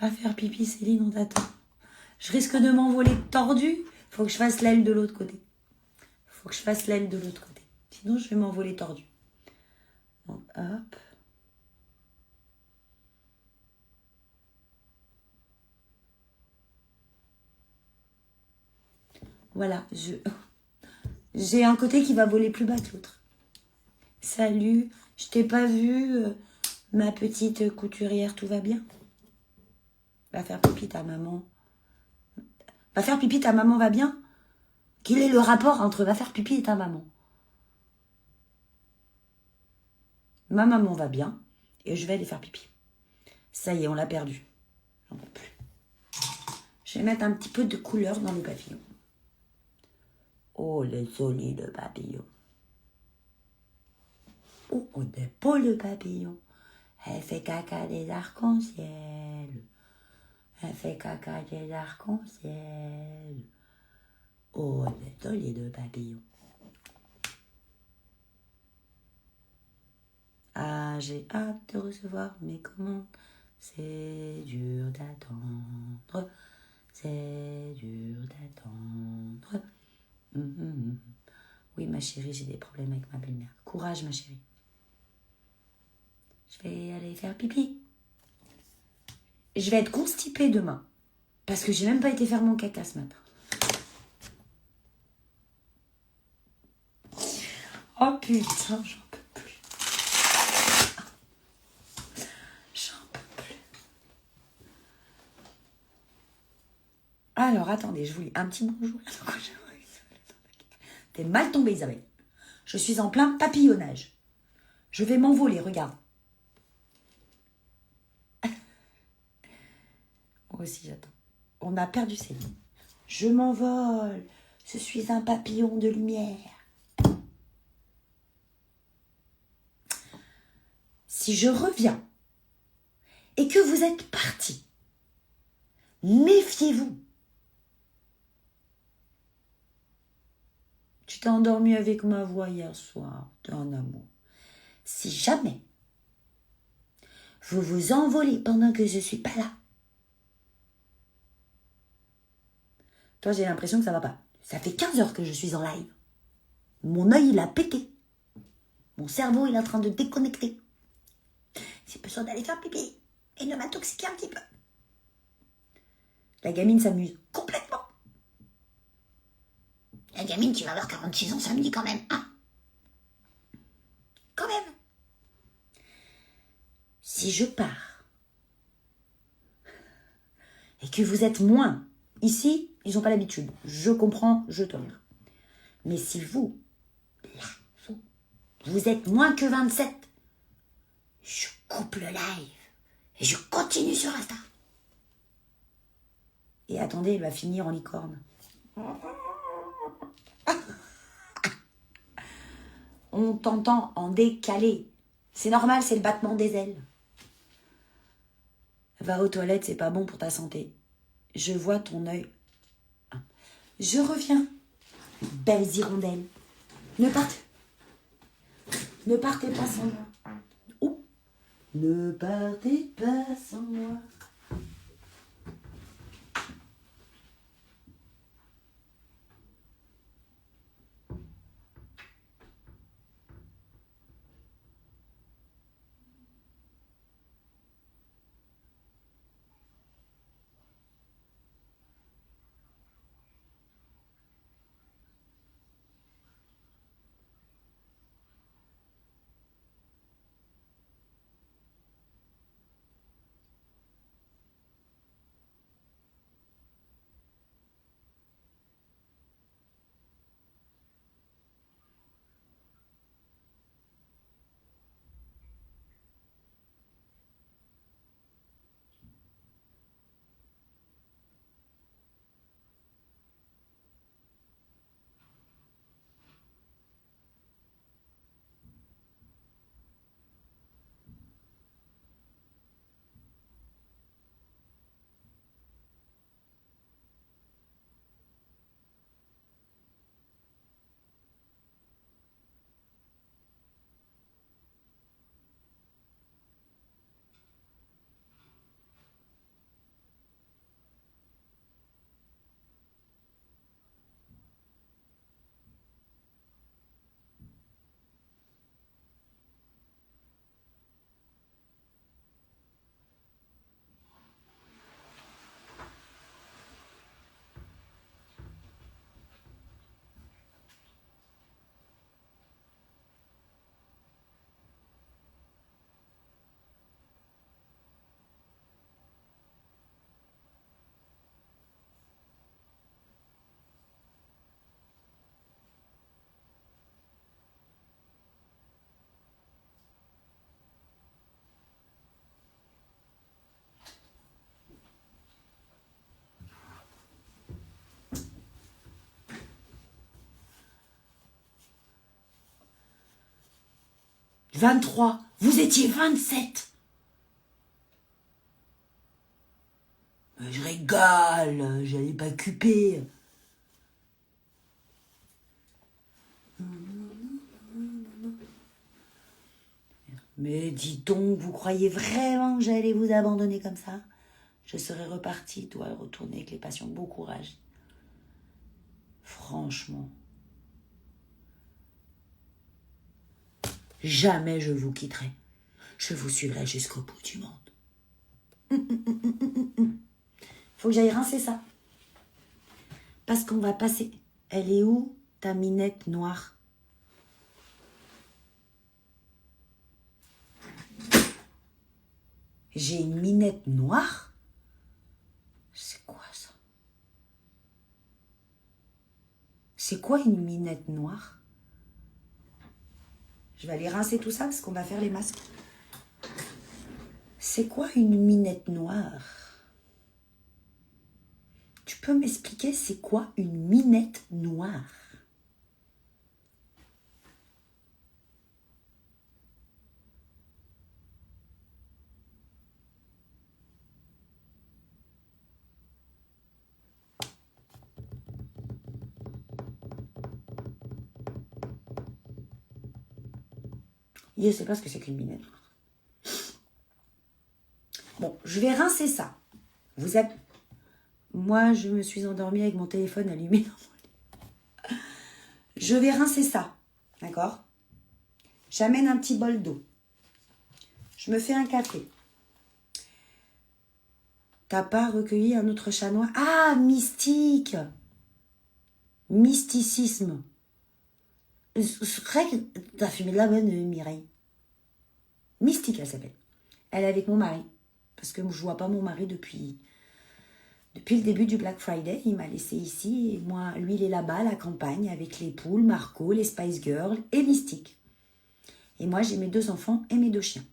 Va faire pipi, Céline, on t'attend. Je risque de m'envoler tordu. Faut que je fasse l'aile de l'autre côté. Faut que je fasse l'aile de l'autre côté. Sinon, je vais m'envoler tordu. Donc, hop. Voilà, j'ai un côté qui va voler plus bas que l'autre. Salut, je t'ai pas vu, ma petite couturière, tout va bien? Va faire pipi, ta maman. Va faire pipi, ta maman va bien? Quel est le rapport entre va faire pipi et ta maman? Ma maman va bien et je vais aller faire pipi. Ça y est, on l'a perdu. J'en peux plus. Je vais mettre un petit peu de couleur dans le papillon. Oh, le joli le papillon. Oh, on n'est pas le papillon. Elle fait caca des arcs-en-ciel. Elle fait caca des arcs-en-ciel. Oh, le joli le papillon. Ah, j'ai hâte de recevoir mes commandes. C'est dur d'attendre. C'est dur d'attendre. Oui, ma chérie, j'ai des problèmes avec ma belle-mère. Courage, ma chérie. Je vais aller faire pipi. Je vais être constipée demain. Parce que j'ai même pas été faire mon caca ce matin. Oh putain, j'en peux plus. J'en peux plus. Alors, attendez, je vous lis un petit bonjour. T'es mal tombée, Isabelle. Je suis en plein papillonnage. Je vais m'envoler, regarde. Moi aussi, j'attends. On a perdu Céline. Je m'envole. Je suis un papillon de lumière. Si je reviens et que vous êtes parti, méfiez-vous. Tu t'es endormi avec ma voix hier soir. T'es un amour. Si jamais vous vous envolez pendant que je suis pas là, toi, j'ai l'impression que ça va pas. Ça fait 15 heures que je suis en live. Mon œil, il a pété. Mon cerveau, il est en train de déconnecter. J'ai besoin d'aller faire pipi et de m'intoxiquer un petit peu. La gamine s'amuse complètement. La gamine, tu vas avoir 46 ans samedi quand même, hein? Quand même. Si je pars et que vous êtes moins, ici, ils n'ont pas l'habitude. Je comprends, je tolère. Mais si vous, là, vous êtes moins que 27, je coupe le live et je continue sur Insta. Et attendez, il va finir en licorne. On t'entend en décalé. C'est normal, c'est le battement des ailes. Va aux toilettes, c'est pas bon pour ta santé. Je vois ton œil. Je reviens. Belles hirondelles. Ne partez pas sans moi. Oh. Ne partez pas sans moi. « 23, vous étiez 27. » Je rigole, j'allais pas cuper. Mais dis donc, vous croyez vraiment que j'allais vous abandonner comme ça? Je serais repartie, toi, retourner avec les patients. Bon courage. Franchement. Jamais je vous quitterai. Je vous suivrai jusqu'au bout du monde. Faut que j'aille rincer ça. Parce qu'on va passer. Elle est où, ta minette noire? J'ai une minette noire? C'est quoi ça? C'est quoi une minette noire? Je vais aller rincer tout ça parce qu'on va faire les masques. C'est quoi une minette noire? Tu peux m'expliquer c'est quoi une minette noire? Je ne sais pas ce que c'est qu'une binette noire. Bon, je vais rincer ça. Vous êtes... Moi, je me suis endormie avec mon téléphone allumé dans mon lit. Je vais rincer ça. D'accord? J'amène un petit bol d'eau. Je me fais un café. T'as pas recueilli un autre chat noir? Ah, mystique! Mysticisme. C'est vrai que t'as fumé de la bonne, Mireille. Mystique, elle s'appelle. Elle est avec mon mari. Parce que je vois pas mon mari depuis le début du Black Friday. Il m'a laissé ici. Et moi, lui, il est là-bas, à la campagne, avec les poules, Marco, les Spice Girls et Mystique. Et moi, j'ai mes 2 enfants et mes 2 chiens.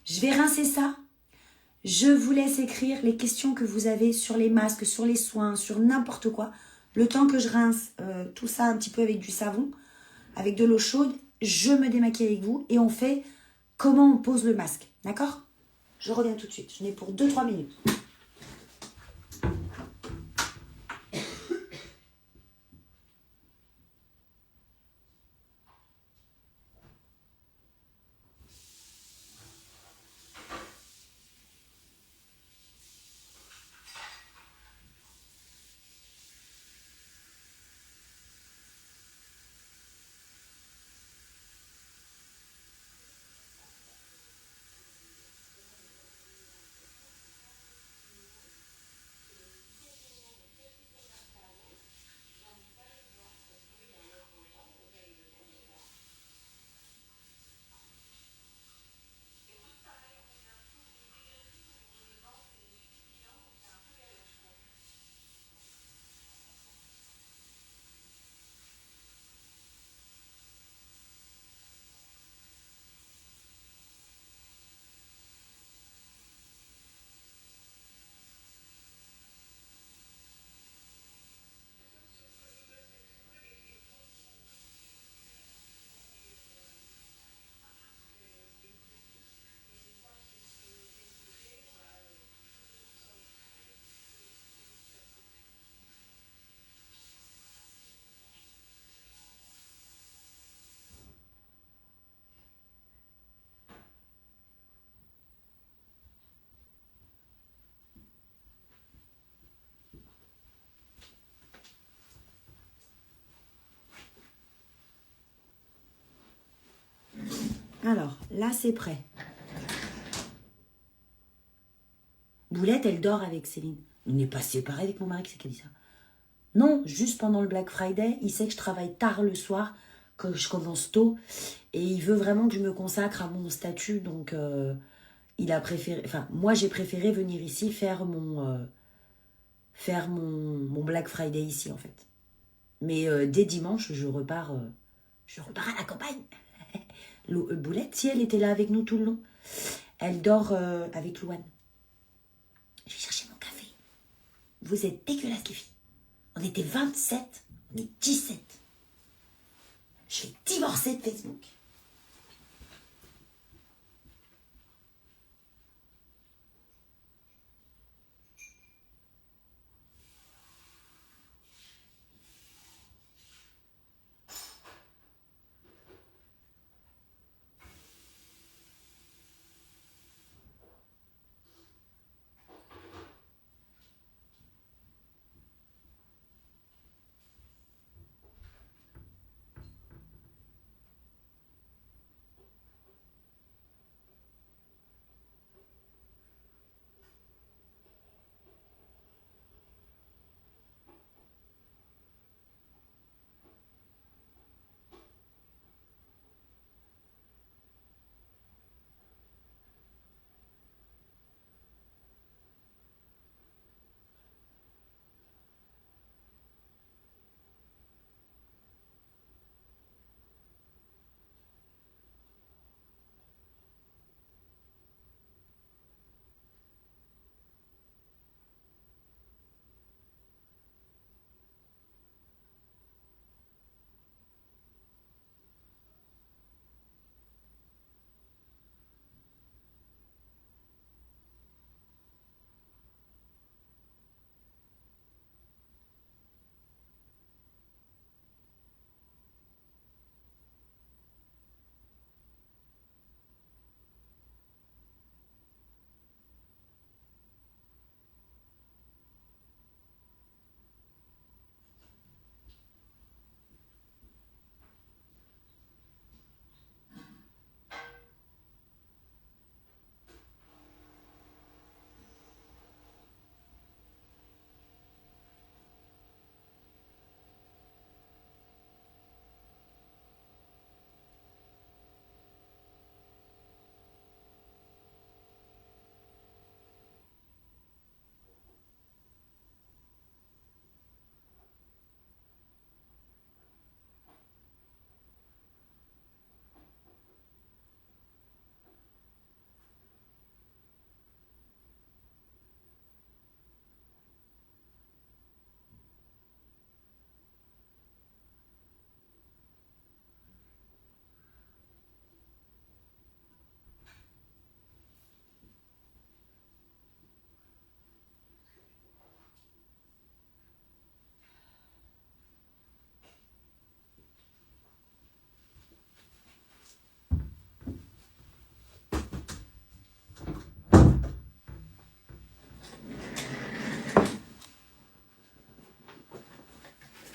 Je vais rincer ça. Je vous laisse écrire les questions que vous avez sur les masques, sur les soins, sur n'importe quoi. Le temps que je rince tout ça un petit peu avec du savon, avec de l'eau chaude, je me démaquille avec vous et on fait comment on pose le masque. D'accord? Je reviens tout de suite. Je n'ai pour 2-3 minutes. Alors, là, c'est prêt. Boulette, elle dort avec Céline. On n'est pas séparés avec mon mari, c'est qui a dit ça? Non, juste pendant le Black Friday, il sait que je travaille tard le soir, que je commence tôt, et il veut vraiment que je me consacre à mon statut, donc il a préféré... Enfin, moi, j'ai préféré venir ici faire mon Black Friday ici, en fait. Mais dès dimanche, je repars à la campagne. Boulette, si elle était là avec nous tout le long, elle dort avec Louane. Je vais chercher mon café. Vous êtes dégueulasses, les filles. On était 27, on est 17. Je vais divorcer de Facebook.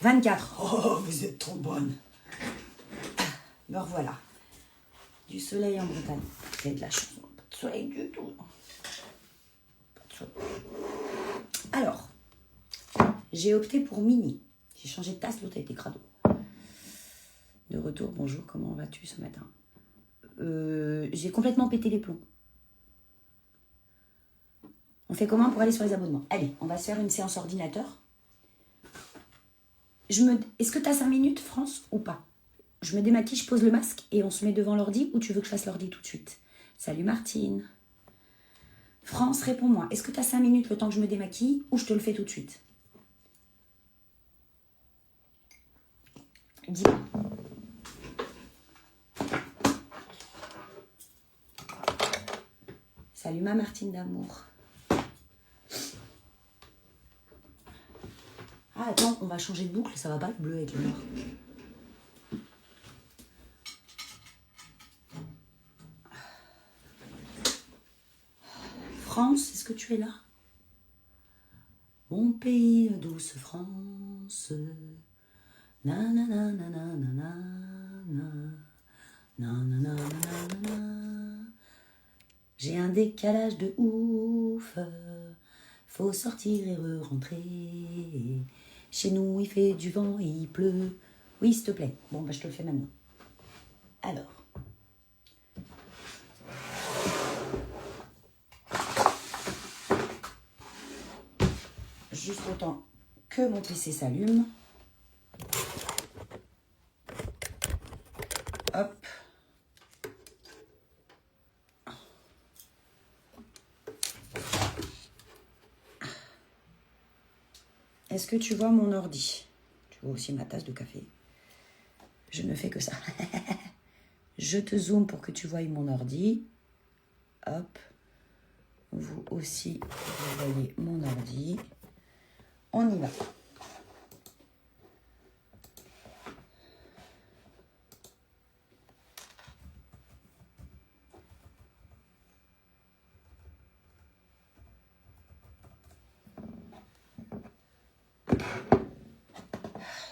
24. Oh, vous êtes trop bonne. Me revoilà. Du soleil en Bretagne. Vous avez de la chance. Pas de soleil du tout. Pas de soleil. Alors, j'ai opté pour mini. J'ai changé de tasse, l'autre a été crado. De retour, bonjour, comment vas-tu ce matin? J'ai complètement pété les plombs. On fait comment pour aller sur les abonnements? Allez, on va se faire une séance ordinateur. Est-ce que tu as 5 minutes, France, ou pas? Je me démaquille, je pose le masque et on se met devant l'ordi, ou tu veux que je fasse l'ordi tout de suite? Salut Martine. France, réponds-moi. Est-ce que tu as 5 minutes le temps que je me démaquille ou je te le fais tout de suite? Dis-moi. Salut ma Martine d'amour. Ah attends, on va changer de boucle, ça va pas le bleu avec le noir. France, est-ce que tu es là? Mon pays, la douce France. Nanana, nanana, nanana, nanana, nanana. J'ai un décalage de ouf. Faut sortir et re-rentrer. Chez nous, il fait du vent et il pleut. Oui, s'il te plaît. Bon, bah, je te le fais maintenant. Alors. Juste le temps que mon PC s'allume. Hop. Est-ce que tu vois mon ordi? Tu vois aussi ma tasse de café. Je ne fais que ça. Je te zoome pour que tu voies mon ordi. Hop. Vous aussi, vous voyez mon ordi. On y va.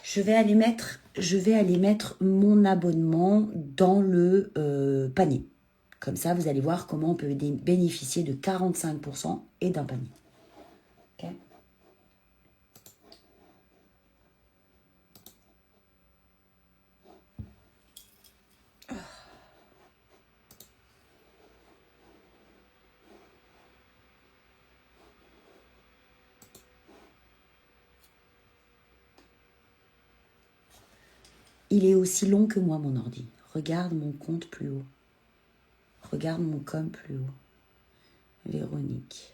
Je vais aller mettre mon abonnement dans le panier. Comme ça, vous allez voir comment on peut bénéficier de 45% et d'un panier. Ok ? Il est aussi long que moi, mon ordi. Regarde mon compte plus haut. Regarde mon com plus haut. Véronique.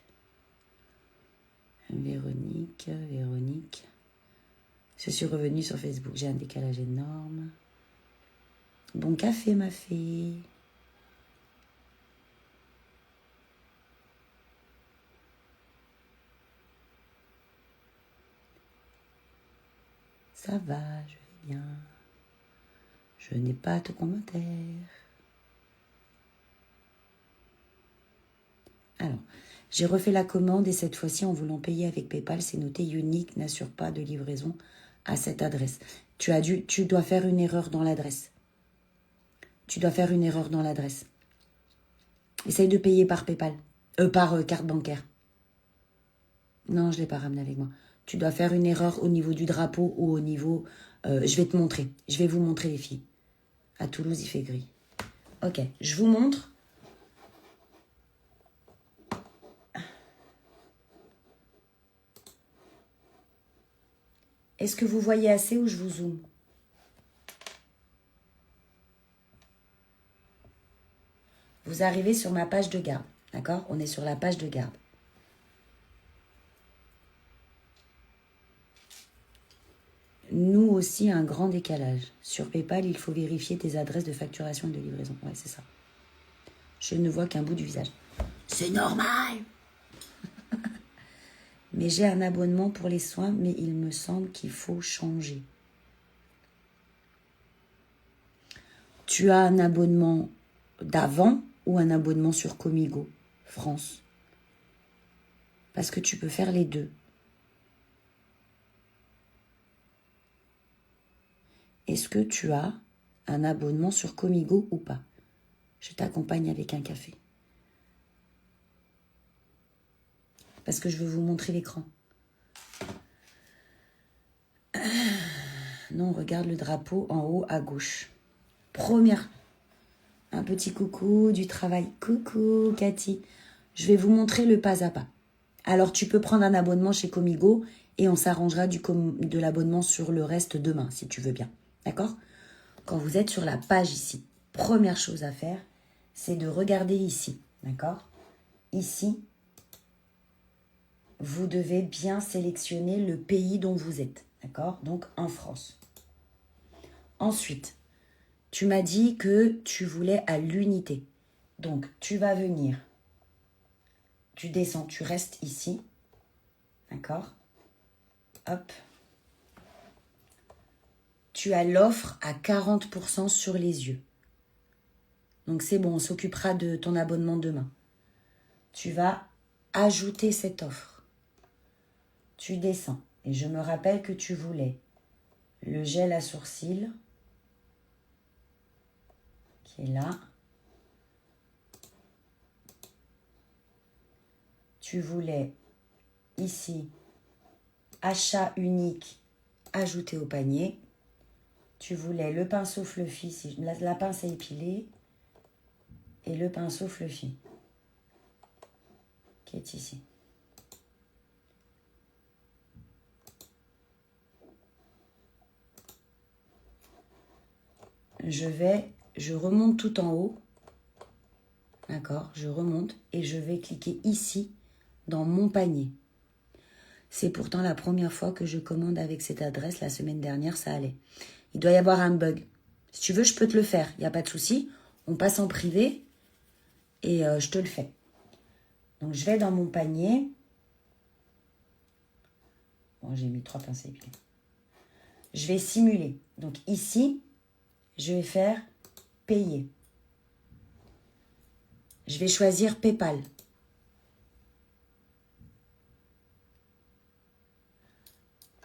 Véronique. Je suis revenue sur Facebook. J'ai un décalage énorme. Bon café, ma fille. Ça va, je vais bien. Je n'ai pas de commentaires. Alors, j'ai refait la commande et cette fois-ci, en voulant payer avec PayPal, c'est noté unique, n'assure pas de livraison à cette adresse. Tu dois faire une erreur dans l'adresse. Essaye de payer par PayPal. Par carte bancaire. Non, je ne l'ai pas ramené avec moi. Tu dois faire une erreur au niveau du drapeau ou au niveau... je vais te montrer. Je vais vous montrer, les filles. À Toulouse, il fait gris. Ok, je vous montre. Est-ce que vous voyez assez ou je vous zoome? Vous arrivez sur ma page de garde. D'accord? On est sur la page de garde. Nous aussi, un grand décalage. Sur PayPal, il faut vérifier tes adresses de facturation et de livraison. Ouais, c'est ça. Je ne vois qu'un bout du visage. C'est normal. Mais j'ai un abonnement pour les soins, mais il me semble qu'il faut changer. Tu as un abonnement d'avant ou un abonnement sur Comigo, France? Parce que tu peux faire les deux. est-ce que tu as un abonnement sur Comigo ou pas? Je t'accompagne avec un café. Parce que je veux vous montrer l'écran. Non, regarde le drapeau en haut à gauche. Première. Un petit coucou du travail. Coucou Cathy. Je vais vous montrer le pas à pas. Alors tu peux prendre un abonnement chez Comigo et on s'arrangera de l'abonnement sur le reste demain si tu veux bien. D'accord? Quand vous êtes sur la page ici, première chose à faire, c'est de regarder ici. D'accord? Ici, vous devez bien sélectionner le pays dont vous êtes. D'accord? Donc en France. Ensuite, tu m'as dit que tu voulais à l'unité. Donc, tu vas venir. Tu descends, tu restes ici. D'accord? Hop. Tu as l'offre à 40% sur les yeux. Donc, c'est bon, on s'occupera de ton abonnement demain. Tu vas ajouter cette offre. Tu descends. Et je me rappelle que tu voulais le gel à sourcils qui est là. Tu voulais ici achat unique ajouté au panier. Tu voulais le pinceau fluffy, la pince à épiler et le pinceau fluffy qui est ici. Je remonte tout en haut. D'accord, je remonte et je vais cliquer ici dans mon panier. C'est pourtant la première fois que je commande avec cette adresse. La semaine dernière, ça allait. Il doit y avoir un bug. Si tu veux, je peux te le faire. Il n'y a pas de souci. On passe en privé et je te le fais. Donc, je vais dans mon panier. Bon, j'ai mis 3 pinceaux épilés. Je vais simuler. Donc, ici, je vais faire payer. Je vais choisir PayPal.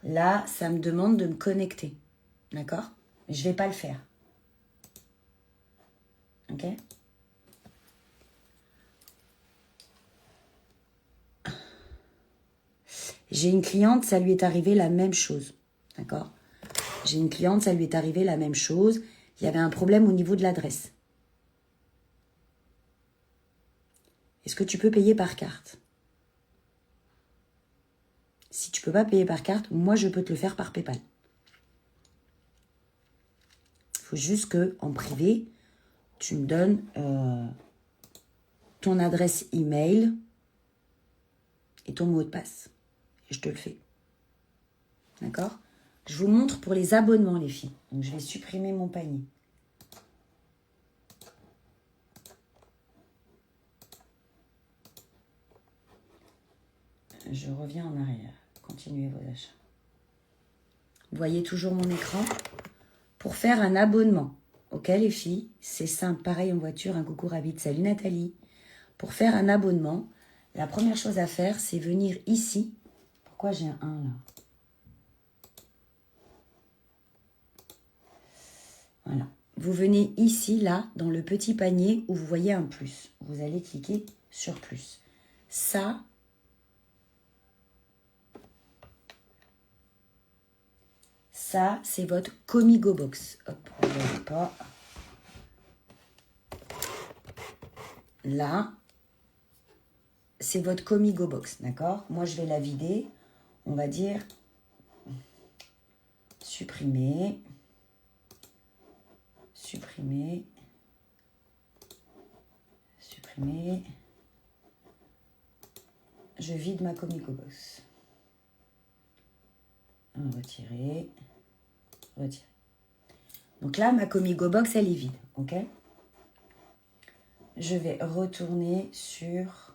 Là, ça me demande de me connecter. D'accord? Je ne vais pas le faire. Ok? J'ai une cliente, ça lui est arrivé la même chose. D'accord? J'ai une cliente, ça lui est arrivé la même chose. Il y avait un problème au niveau de l'adresse. Est-ce que tu peux payer par carte? Si tu ne peux pas payer par carte, moi, je peux te le faire par PayPal. Il faut juste que, en privé, tu me donnes ton adresse email et ton mot de passe. Et je te le fais. D'accord? Je vous montre pour les abonnements, les filles. Donc, je vais supprimer mon panier. Je reviens en arrière. Continuez vos achats. Vous voyez toujours mon écran? Pour faire un abonnement, ok les filles? C'est simple, pareil en voiture, un coucou rapide. Salut Nathalie. Pour faire un abonnement, la première chose à faire, c'est venir ici. Pourquoi j'ai un 1 là? Voilà. Vous venez ici, là, dans le petit panier où vous voyez un plus. Vous allez cliquer sur plus. Ça, c'est votre Comigo Box. Hop, on ne voit pas. Là, c'est votre Comigo Box, d'accord? Moi, je vais la vider. On va dire supprimer. Supprimer. Supprimer. Je vide ma Comigo Box. Retirer. Retirer. Donc là, ma Comigo Box, elle est vide, ok? Je vais retourner sur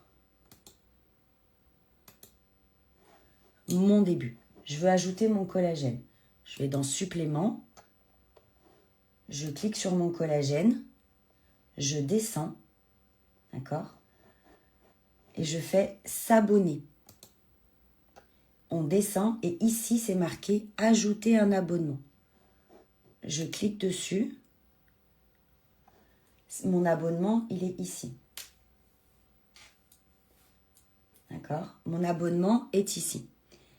mon début. Je veux ajouter mon collagène. Je vais dans supplément. Je clique sur mon collagène. Je descends. D'accord? Et je fais s'abonner. On descend et ici, c'est marqué ajouter un abonnement. je clique dessus. Mon abonnement, il est ici. D'accord? Mon abonnement est ici.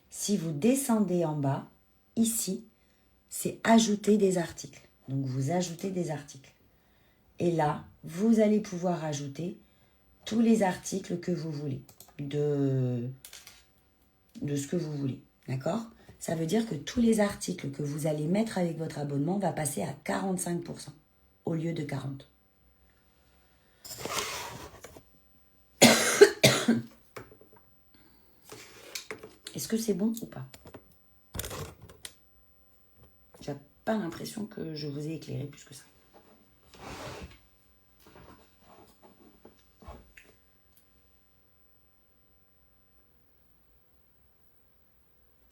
Si vous descendez en bas, ici, c'est ajouter des articles. Donc, vous ajoutez des articles. Et là, vous allez pouvoir ajouter tous les articles que vous voulez. De ce que vous voulez. D'accord? Ça veut dire que tous les articles que vous allez mettre avec votre abonnement va passer à 45% au lieu de 40%. Est-ce que c'est bon ou pas? J'ai pas l'impression que je vous ai éclairé plus que ça.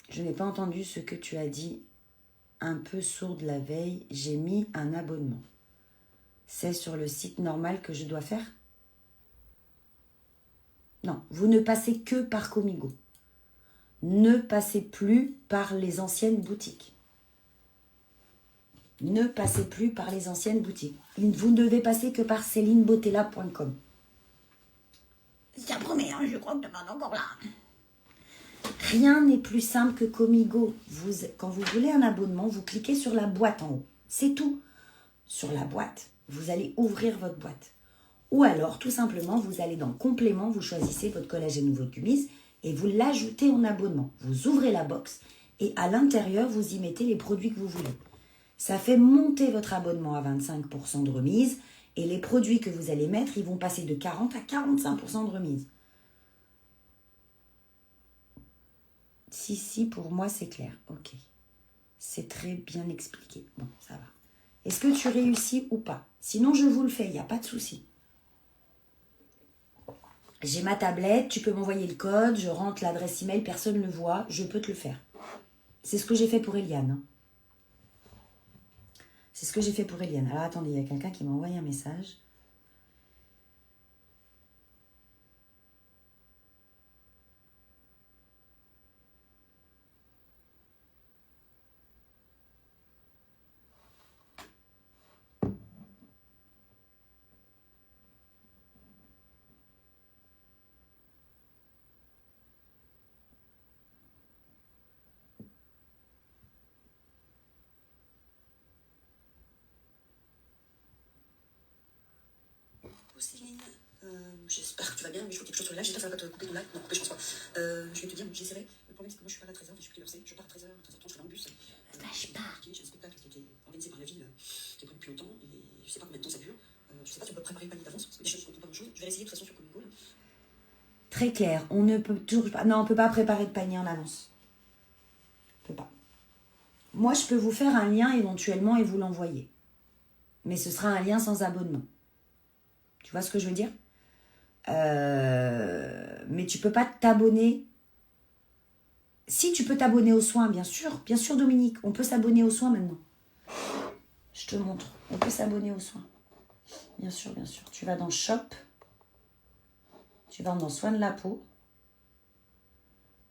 Je n'ai pas entendu ce que tu as dit. Un peu sourde la veille, j'ai mis un abonnement. C'est sur le site normal que je dois faire? Non, vous ne passez que par Comigo. Ne passez plus par les anciennes boutiques. Ne passez plus par les anciennes boutiques. Vous ne devez passer que par celinebotella.com. Ça promet, hein, je crois que tu vas encore là. Rien n'est plus simple que Comigo. Quand vous voulez un abonnement, vous cliquez sur la boîte en haut. C'est tout. Sur la boîte, vous allez ouvrir votre boîte. Ou alors, tout simplement, vous allez dans Complément, vous choisissez votre collagène ou votre gummies et vous l'ajoutez en abonnement. Vous ouvrez la box et à l'intérieur, vous y mettez les produits que vous voulez. Ça fait monter votre abonnement à 25% de remise et les produits que vous allez mettre, ils vont passer de 40 à 45% de remise. Si, pour moi, c'est clair. Ok. C'est très bien expliqué. Bon, ça va. Est-ce que tu réussis ou pas? Sinon, je vous le fais, il n'y a pas de souci. J'ai ma tablette, tu peux m'envoyer le code, je rentre l'adresse email, personne ne le voit, je peux te le faire. C'est ce que j'ai fait pour Eliane. C'est ce que j'ai fait pour Eliane. Alors attendez, il y a quelqu'un qui m'a envoyé un message. Céline, j'espère que tu vas bien, mais je vois quelque chose sur le live. J'espère que ça va pas te couper ton live. Non, couper, je pense pas. Je vais te dire, j'essaierai. Le problème, c'est que moi, je suis pas là à 13h, je suis plus lancée. Je pars à 13h, 13h30, je serai dans le bus. Lâche pas. J'ai un spectacle qui a été organisé par la ville, qui est prévu depuis longtemps, et je sais pas combien de temps ça dure. Je sais pas si on peut préparer une panier d'avance, parce que je ne comprends pas grand-chose. Je vais essayer de toute façon sur Comigo. Très clair, on ne peut toujours pas. Non, on ne peut pas préparer de panier en avance. On peut pas. Moi, je peux vous faire un lien éventuellement et vous l'envoyer. Mais ce sera un lien sans abonnement. Tu vois ce que je veux dire? Mais tu peux pas t'abonner. Si, tu peux t'abonner aux soins, bien sûr. Bien sûr, Dominique, on peut s'abonner aux soins maintenant. Je te montre. On peut s'abonner aux soins. Bien sûr, bien sûr. Tu vas dans Shop. Tu vas dans Soins de la peau.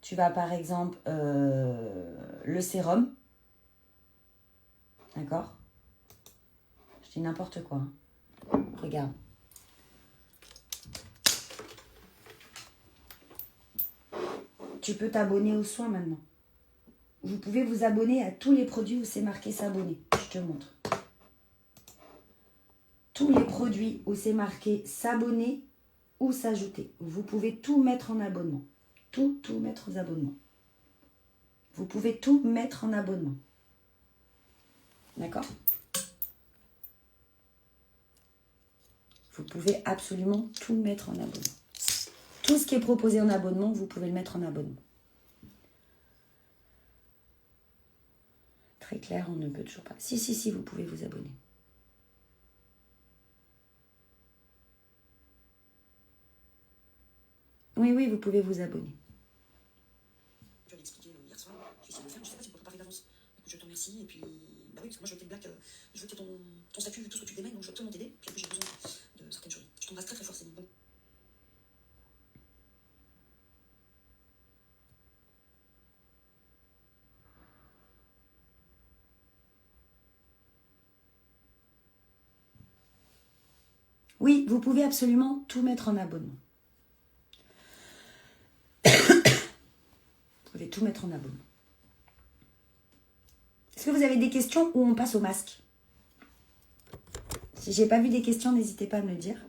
Tu vas par exemple le sérum. D'accord? Je dis n'importe quoi. Hein. Regarde. Tu peux t'abonner aux soins maintenant. Vous pouvez vous abonner à tous les produits où c'est marqué s'abonner. Je te montre. Tous les produits où c'est marqué s'abonner ou s'ajouter. Vous pouvez tout mettre en abonnement. Tout mettre aux abonnements. Vous pouvez tout mettre en abonnement. D'accord? Vous pouvez absolument tout mettre en abonnement. Tout ce qui est proposé en abonnement, vous pouvez le mettre en abonnement. Très clair, on ne peut toujours pas. Si, vous pouvez vous abonner. Oui, vous pouvez vous abonner. Je vais l'expliquer hier soir, je vais essayer de le faire, je sais pas si on peut préparer d'avance. Écoute, je te remercie, et puis, bah oui, parce que moi je veux que t'aies Black, je veux que t'aies ton statut, tout ce que tu démènes, donc je veux absolument t'aider, puis en plus j'ai besoin de certaines choses. Je t'embrasse très très fort, Céline. Bon. Oui, vous pouvez absolument tout mettre en abonnement. Vous pouvez tout mettre en abonnement. Est-ce que vous avez des questions ou on passe au masque? Si j'ai pas vu des questions, n'hésitez pas à me le dire.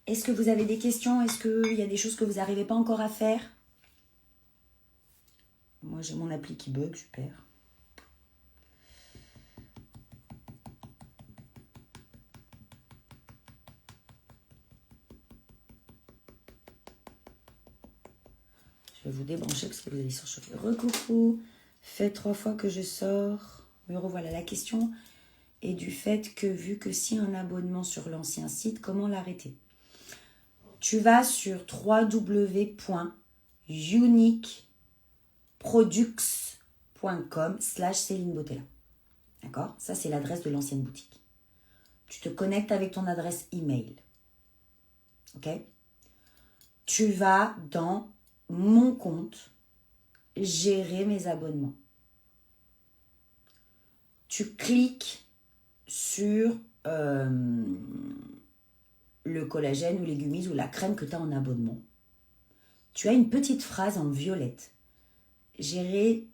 Est-ce que vous avez des questions? Est-ce qu'il y a des choses que vous n'arrivez pas encore à faire? Moi, j'ai mon appli qui bug, super. Je vais vous débrancher parce que vous allez surchauffer. Recoucou, fait 3 fois que je sors. Me revoilà. La question est du fait que vu que si un abonnement sur l'ancien site, comment l'arrêter? Tu vas sur www.uniqueproducts.com/Céline Bottella. D'accord? Ça, c'est l'adresse de l'ancienne boutique. Tu te connectes avec ton adresse email. Ok? Tu vas dans mon compte, gérer mes abonnements. Tu cliques sur le collagène ou les gummies ou la crème que tu as en abonnement. Tu as une petite phrase en violette. Gérer...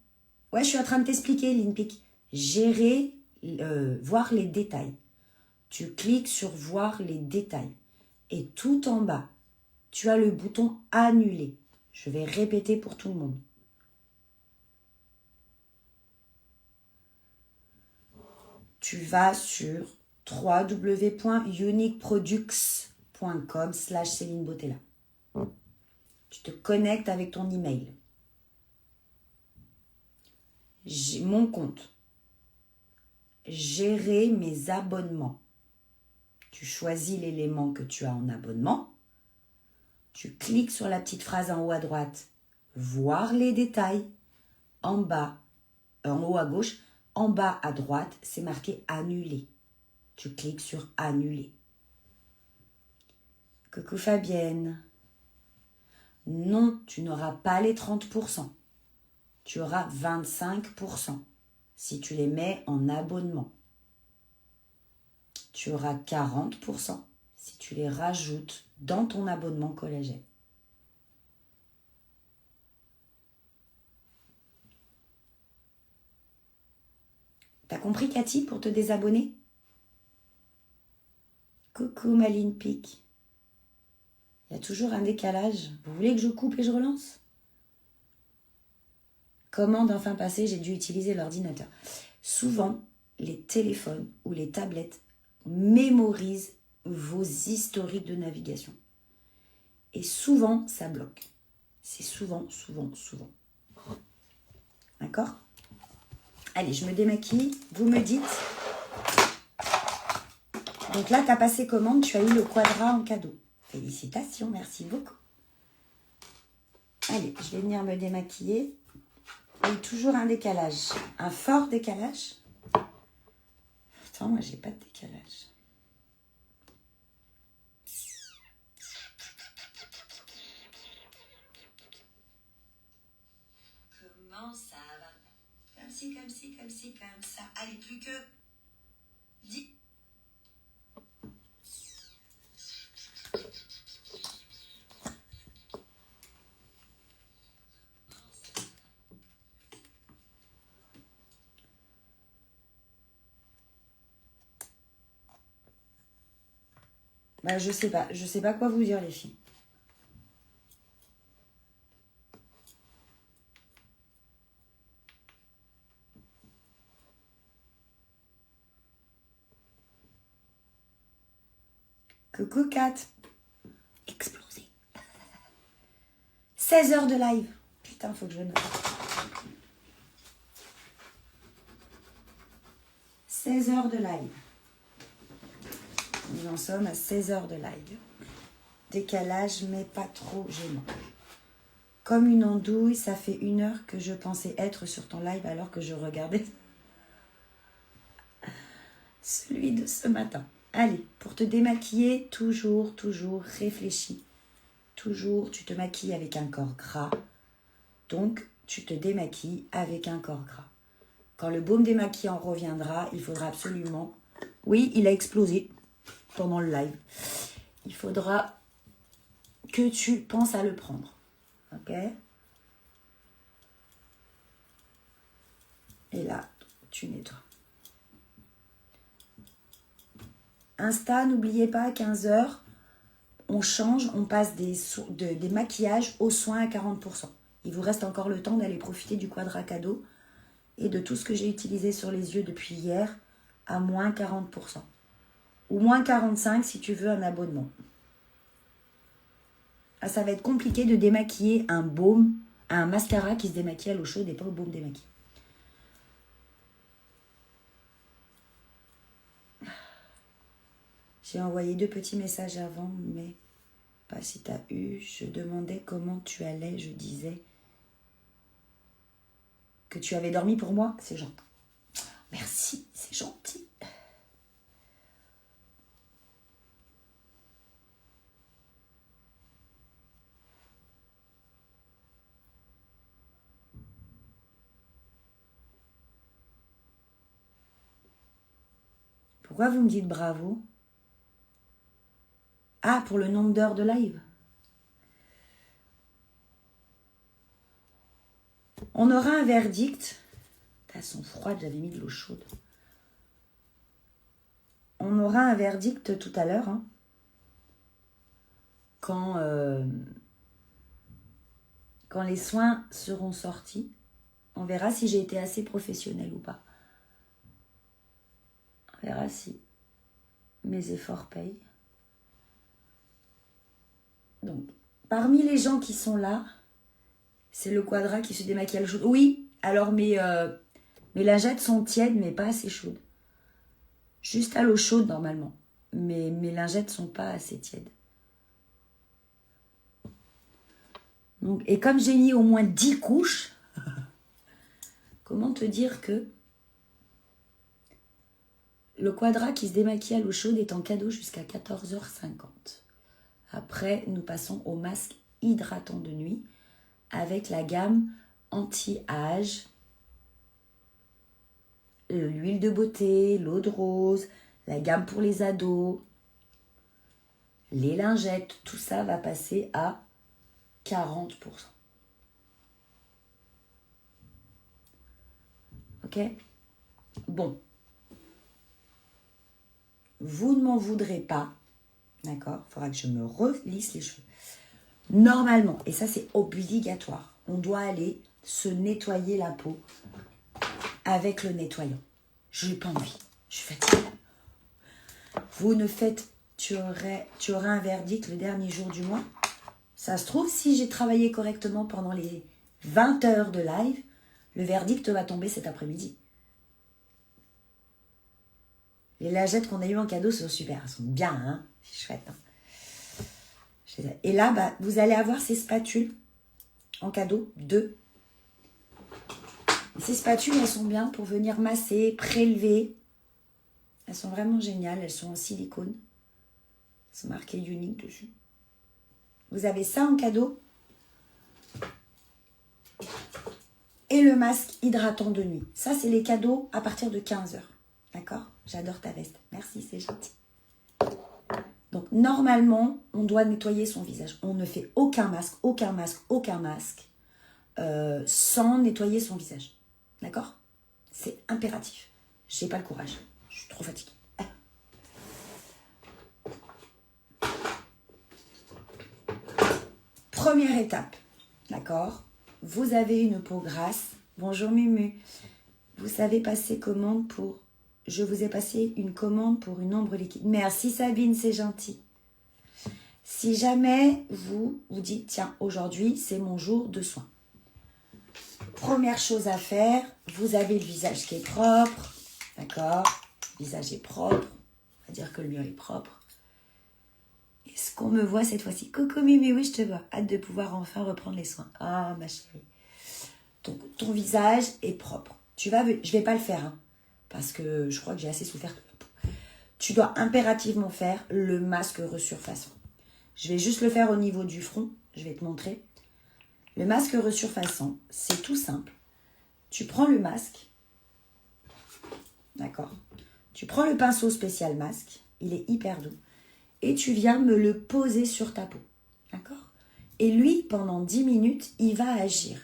Ouais, je suis en train de t'expliquer, Linpic. Gérer, voir les détails. Tu cliques sur voir les détails. Et tout en bas, tu as le bouton annuler. Je vais répéter pour tout le monde. Tu vas sur www.uniqueproducts.com/Céline Bottella. Tu te connectes avec ton email. J'ai mon compte. Gérer mes abonnements. Tu choisis l'élément que tu as en abonnement. Tu cliques sur la petite phrase en haut à droite. Voir les détails. En bas, en haut à gauche. En bas à droite, c'est marqué annuler. Tu cliques sur annuler. Coucou Fabienne. Non, tu n'auras pas les 30%. Tu auras 25% si tu les mets en abonnement. Tu auras 40% si tu les rajoutes dans ton abonnement collagène. T'as compris, Cathy, pour te désabonner? Coucou Maline Pic. Il y a toujours un décalage. Vous voulez que je coupe et je relance? Commande enfin passée, j'ai dû utiliser l'ordinateur. Souvent, les téléphones ou les tablettes mémorisent vos historiques de navigation. Et souvent, ça bloque. C'est souvent. D'accord? Allez, je me démaquille. Vous me dites. Donc là, tu as passé commande. Tu as eu le quadra en cadeau. Félicitations, merci beaucoup. Allez, je vais venir me démaquiller. Il y a toujours un décalage. Un fort décalage. Attends, moi, j'ai pas de décalage. Comment ça va? Comme ci, comme ça. Allez, plus que 10. Bah, je sais pas quoi vous dire, les filles. Coucou Kat. Explosé. 16 heures de live. Putain, faut que je note. 16 heures de live. Nous en sommes à 16 heures de live. Décalage, mais pas trop gênant. Comme une andouille, ça fait 1 heure que je pensais être sur ton live alors que je regardais celui de ce matin. Allez, pour te démaquiller, toujours réfléchis. Toujours, tu te maquilles avec un corps gras. Donc, tu te démaquilles avec un corps gras. Quand le baume démaquillant reviendra, il faudra absolument... Oui, il a explosé pendant le live. Il faudra que tu penses à le prendre. Ok? Et là, tu nettoies. Insta, n'oubliez pas, à 15h, on change, on passe des maquillages aux soins à 40%. Il vous reste encore le temps d'aller profiter du quadra cadeau et de tout ce que j'ai utilisé sur les yeux depuis hier à moins 40%. Ou moins 45% si tu veux un abonnement. Ah, ça va être compliqué de démaquiller un baume, un mascara qui se démaquille à l'eau chaude et pas au baume démaquillé. J'ai envoyé 2 petits messages avant, mais pas si tu as eu. Je demandais comment tu allais. Je disais que tu avais dormi pour moi. C'est gentil. Merci, c'est gentil. Pourquoi vous me dites bravo? Ah, pour le nombre d'heures de live. On aura un verdict. Elles sont froides, j'avais mis de l'eau chaude. On aura un verdict tout à l'heure. Hein, quand les soins seront sortis. On verra si j'ai été assez professionnelle ou pas. On verra si mes efforts payent. Donc, parmi les gens qui sont là, c'est le quadra qui se démaquille à l'eau chaude. Oui, alors mes lingettes sont tièdes, mais pas assez chaudes. Juste à l'eau chaude, normalement. Mais mes lingettes sont pas assez tièdes. Donc, et comme j'ai mis au moins 10 couches, comment te dire que le quadra qui se démaquille à l'eau chaude est en cadeau jusqu'à 14h50. Après, nous passons au masque hydratant de nuit avec la gamme anti-âge, l'huile de beauté, l'eau de rose, la gamme pour les ados, les lingettes, tout ça va passer à 40%. Ok? Bon. Vous ne m'en voudrez pas. D'accord? Il faudra que je me relisse les cheveux. Normalement, et ça c'est obligatoire, on doit aller se nettoyer la peau avec le nettoyant. Je n'ai pas envie. Je suis fatiguée. Vous ne faites... Tu auras un verdict le dernier jour du mois. Ça se trouve, si j'ai travaillé correctement pendant les 20 heures de live, le verdict va tomber cet après-midi. Les lingettes qu'on a eues en cadeau sont super. Elles sont bien, hein? C'est chouette, hein? Et là, bah, vous allez avoir ces spatules en cadeau, 2. Ces spatules, elles sont bien pour venir masser, prélever. Elles sont vraiment géniales. Elles sont en silicone. Elles sont marquées unique dessus. Vous avez ça en cadeau. Et le masque hydratant de nuit. Ça, c'est les cadeaux à partir de 15h. D'accord? J'adore ta veste. Merci, c'est gentil. Donc, normalement, on doit nettoyer son visage. On ne fait aucun masque sans nettoyer son visage. D'accord? C'est impératif. J'ai pas le courage. Je suis trop fatiguée. Première étape. D'accord? Vous avez une peau grasse. Bonjour Mumu. Vous savez passer commande pour... Je vous ai passé une commande pour une ombre liquide. Merci Sabine, c'est gentil. Si jamais vous vous dites, tiens, aujourd'hui, c'est mon jour de soin. Première chose à faire, vous avez le visage qui est propre. D'accord? Le visage est propre. On va dire que le mien est propre. Est-ce qu'on me voit cette fois-ci? Coucou Mimi, oui, je te vois. Hâte de pouvoir enfin reprendre les soins. Ah, ma chérie. Donc, ton visage est propre. Je vais pas le faire, hein, parce que je crois que j'ai assez souffert de la peau. tu dois impérativement faire le masque resurfaçant. Je vais juste le faire au niveau du front. Je vais te montrer. Le masque resurfaçant, c'est tout simple. Tu prends le masque. D'accord. Tu prends le pinceau spécial masque. Il est hyper doux. Et tu viens me le poser sur ta peau. D'accord. Et lui, pendant 10 minutes, il va agir.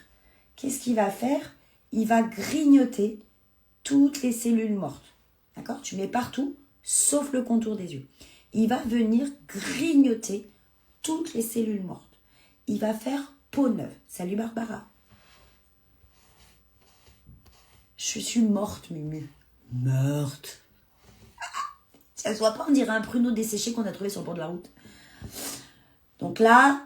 Qu'est-ce qu'il va faire? Il va grignoter toutes les cellules mortes. D'accord? Tu mets partout, sauf le contour des yeux. Il va venir grignoter toutes les cellules mortes. Il va faire peau neuve. Salut Barbara. Je suis morte, Mumu. Morte. Ça ne soit pas, on dirait un pruneau desséché qu'on a trouvé sur le bord de la route. Donc là,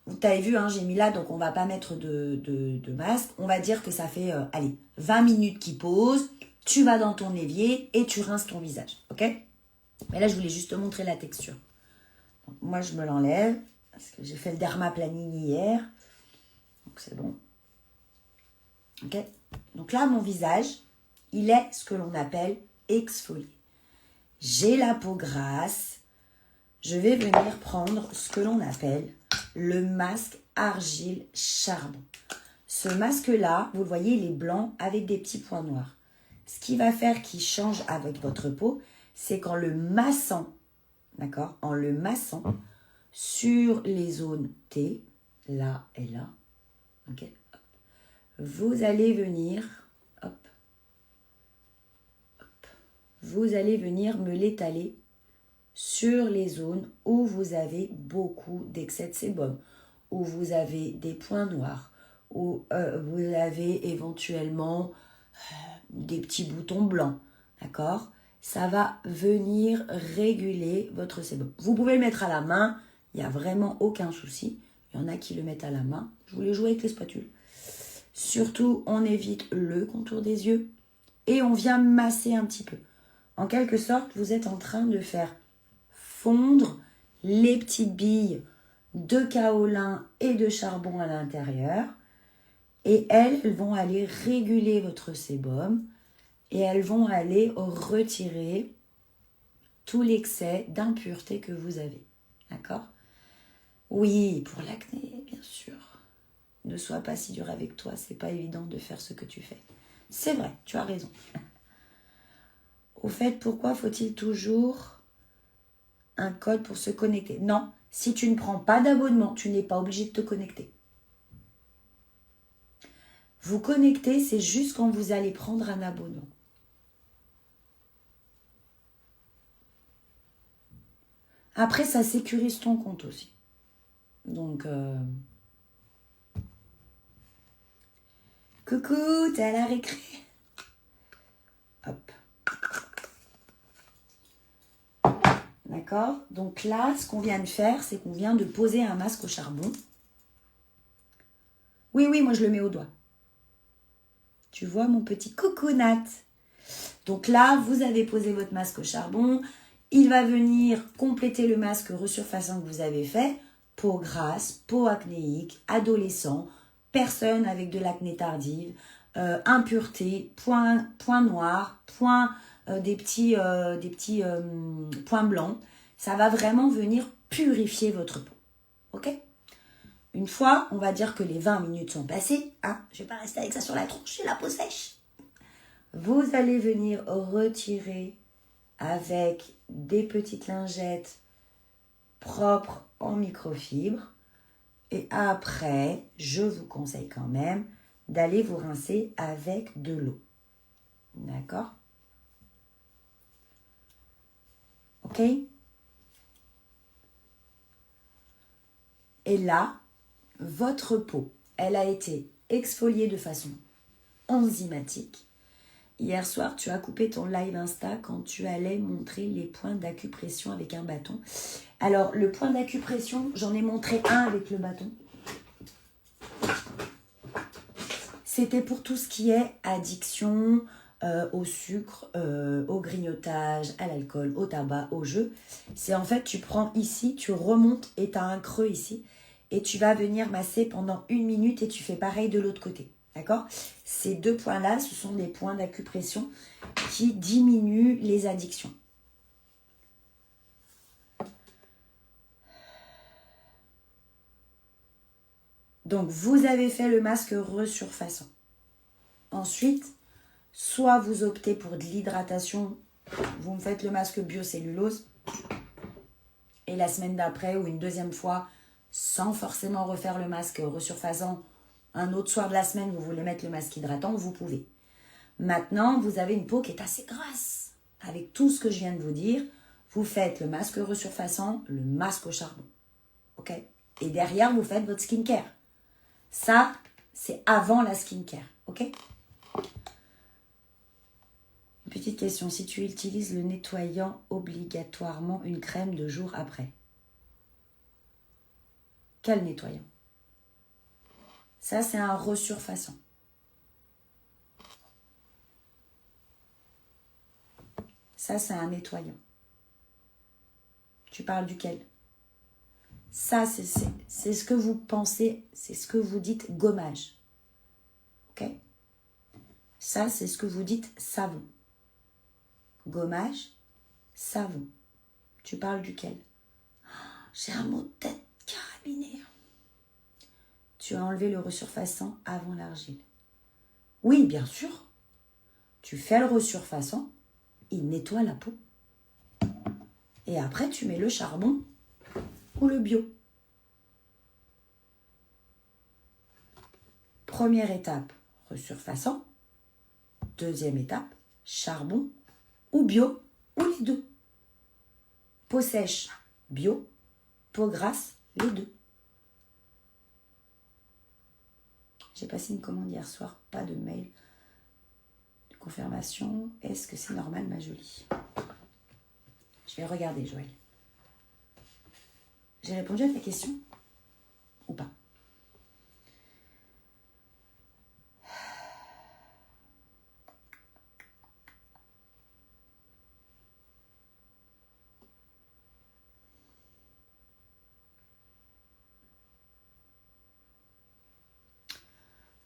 vous avez vu, hein, j'ai mis là, donc on ne va pas mettre de masque. On va dire que ça fait, allez, 20 minutes qu'il pose. Tu vas dans ton évier et tu rinces ton visage, ok? Mais là, je voulais juste te montrer la texture. Donc, moi, je me l'enlève parce que j'ai fait le dermaplaning hier. Donc, c'est bon. Ok? Donc là, mon visage, il est ce que l'on appelle exfolié. J'ai la peau grasse. Je vais venir prendre ce que l'on appelle le masque argile charbon. Ce masque-là, vous le voyez, il est blanc avec des petits points noirs. Ce qui va faire qu'il change avec votre peau, c'est qu'en le massant, d'accord, en le massant sur les zones T, là et là, ok, vous allez venir, hop, vous allez venir me l'étaler sur les zones où vous avez beaucoup d'excès de sébum, où vous avez des points noirs, où vous avez éventuellement des petits boutons blancs, d'accord? Ça va venir réguler votre sébum. Vous pouvez le mettre à la main, il n'y a vraiment aucun souci. Il y en a qui le mettent à la main. Je voulais jouer avec les spatules. Surtout, on évite le contour des yeux et on vient masser un petit peu. En quelque sorte, vous êtes en train de faire fondre les petites billes de kaolin et de charbon à l'intérieur. Et elles vont aller réguler votre sébum et elles vont aller retirer tout l'excès d'impureté que vous avez. D'accord? Oui, pour l'acné, bien sûr. Ne sois pas si dur avec toi, c'est pas évident de faire ce que tu fais. C'est vrai, tu as raison. Au fait, pourquoi faut-il toujours un code pour se connecter? Non, si tu ne prends pas d'abonnement, tu n'es pas obligé de te connecter. Vous connecter, c'est juste quand vous allez prendre un abonnement. Après, ça sécurise ton compte aussi. Donc, coucou, t'es à la récré. Hop. D'accord? Donc là, ce qu'on vient de faire, c'est qu'on vient de poser un masque au charbon. Oui, oui, moi je le mets au doigt. Tu vois mon petit coconut. Donc là, vous avez posé votre masque au charbon. Il va venir compléter le masque resurfaçant que vous avez fait. Peau grasse, peau acnéique, adolescent, personne avec de l'acné tardive, impureté, points noirs, des petits points blancs. Ça va vraiment venir purifier votre peau. Ok? Une fois, on va dire que les 20 minutes sont passées. Hein, je ne vais pas rester avec ça sur la tronche, j'ai la peau sèche. Vous allez venir retirer avec des petites lingettes propres en microfibre. Et après, je vous conseille quand même d'aller vous rincer avec de l'eau. D'accord? Ok? Et là, votre peau, elle a été exfoliée de façon enzymatique. Hier soir, tu as coupé ton live Insta quand tu allais montrer les points d'acupression avec un bâton. Alors, le point d'acupression, j'en ai montré un avec le bâton. C'était pour tout ce qui est addiction au sucre, au grignotage, à l'alcool, au tabac, au jeu. C'est en fait, tu prends ici, tu remontes et tu as un creux ici. Et tu vas venir masser pendant 1 minute et tu fais pareil de l'autre côté. D'accord? Ces 2 points-là, ce sont des points d'acupression qui diminuent les addictions. Donc, vous avez fait le masque resurfaçant. Ensuite, soit vous optez pour de l'hydratation, vous me faites le masque biocellulose, et la semaine d'après ou une deuxième fois, sans forcément refaire le masque resurfaçant, un autre soir de la semaine, vous voulez mettre le masque hydratant, vous pouvez. Maintenant, vous avez une peau qui est assez grasse. Avec tout ce que je viens de vous dire, vous faites le masque resurfaçant, le masque au charbon. Ok? Et derrière, vous faites votre skincare. Ça, c'est avant la skincare. Ok? Une petite question. Si tu utilises le nettoyant obligatoirement une crème 2 jours après, quel nettoyant? Ça, c'est un resurfaçant. Ça, c'est un nettoyant. Tu parles duquel? Ça, c'est ce que vous pensez, c'est ce que vous dites gommage. Ok? Ça, c'est ce que vous dites savon. Gommage, savon. Tu parles duquel? J'ai un mot de tête carabiné. Tu as enlevé le resurfaçant avant l'argile. Oui, bien sûr. Tu fais le resurfaçant, il nettoie la peau. Et après, tu mets le charbon ou le bio. Première étape, resurfaçant. Deuxième étape, charbon ou bio ou les deux. Peau sèche, bio. Peau grasse, les deux. J'ai passé une commande hier soir, pas de mail de confirmation. Est-ce que c'est normal, ma jolie? Je vais regarder, Joël. J'ai répondu à ta question ou pas?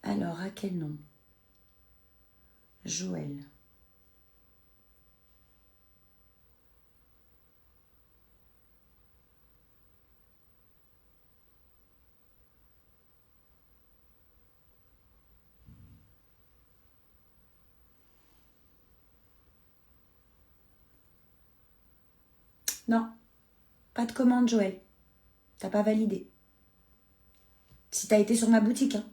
Alors, à quel nom? Joël. Non, pas de commande, Joël. T'as pas validé. Si t'as été sur ma boutique, hein.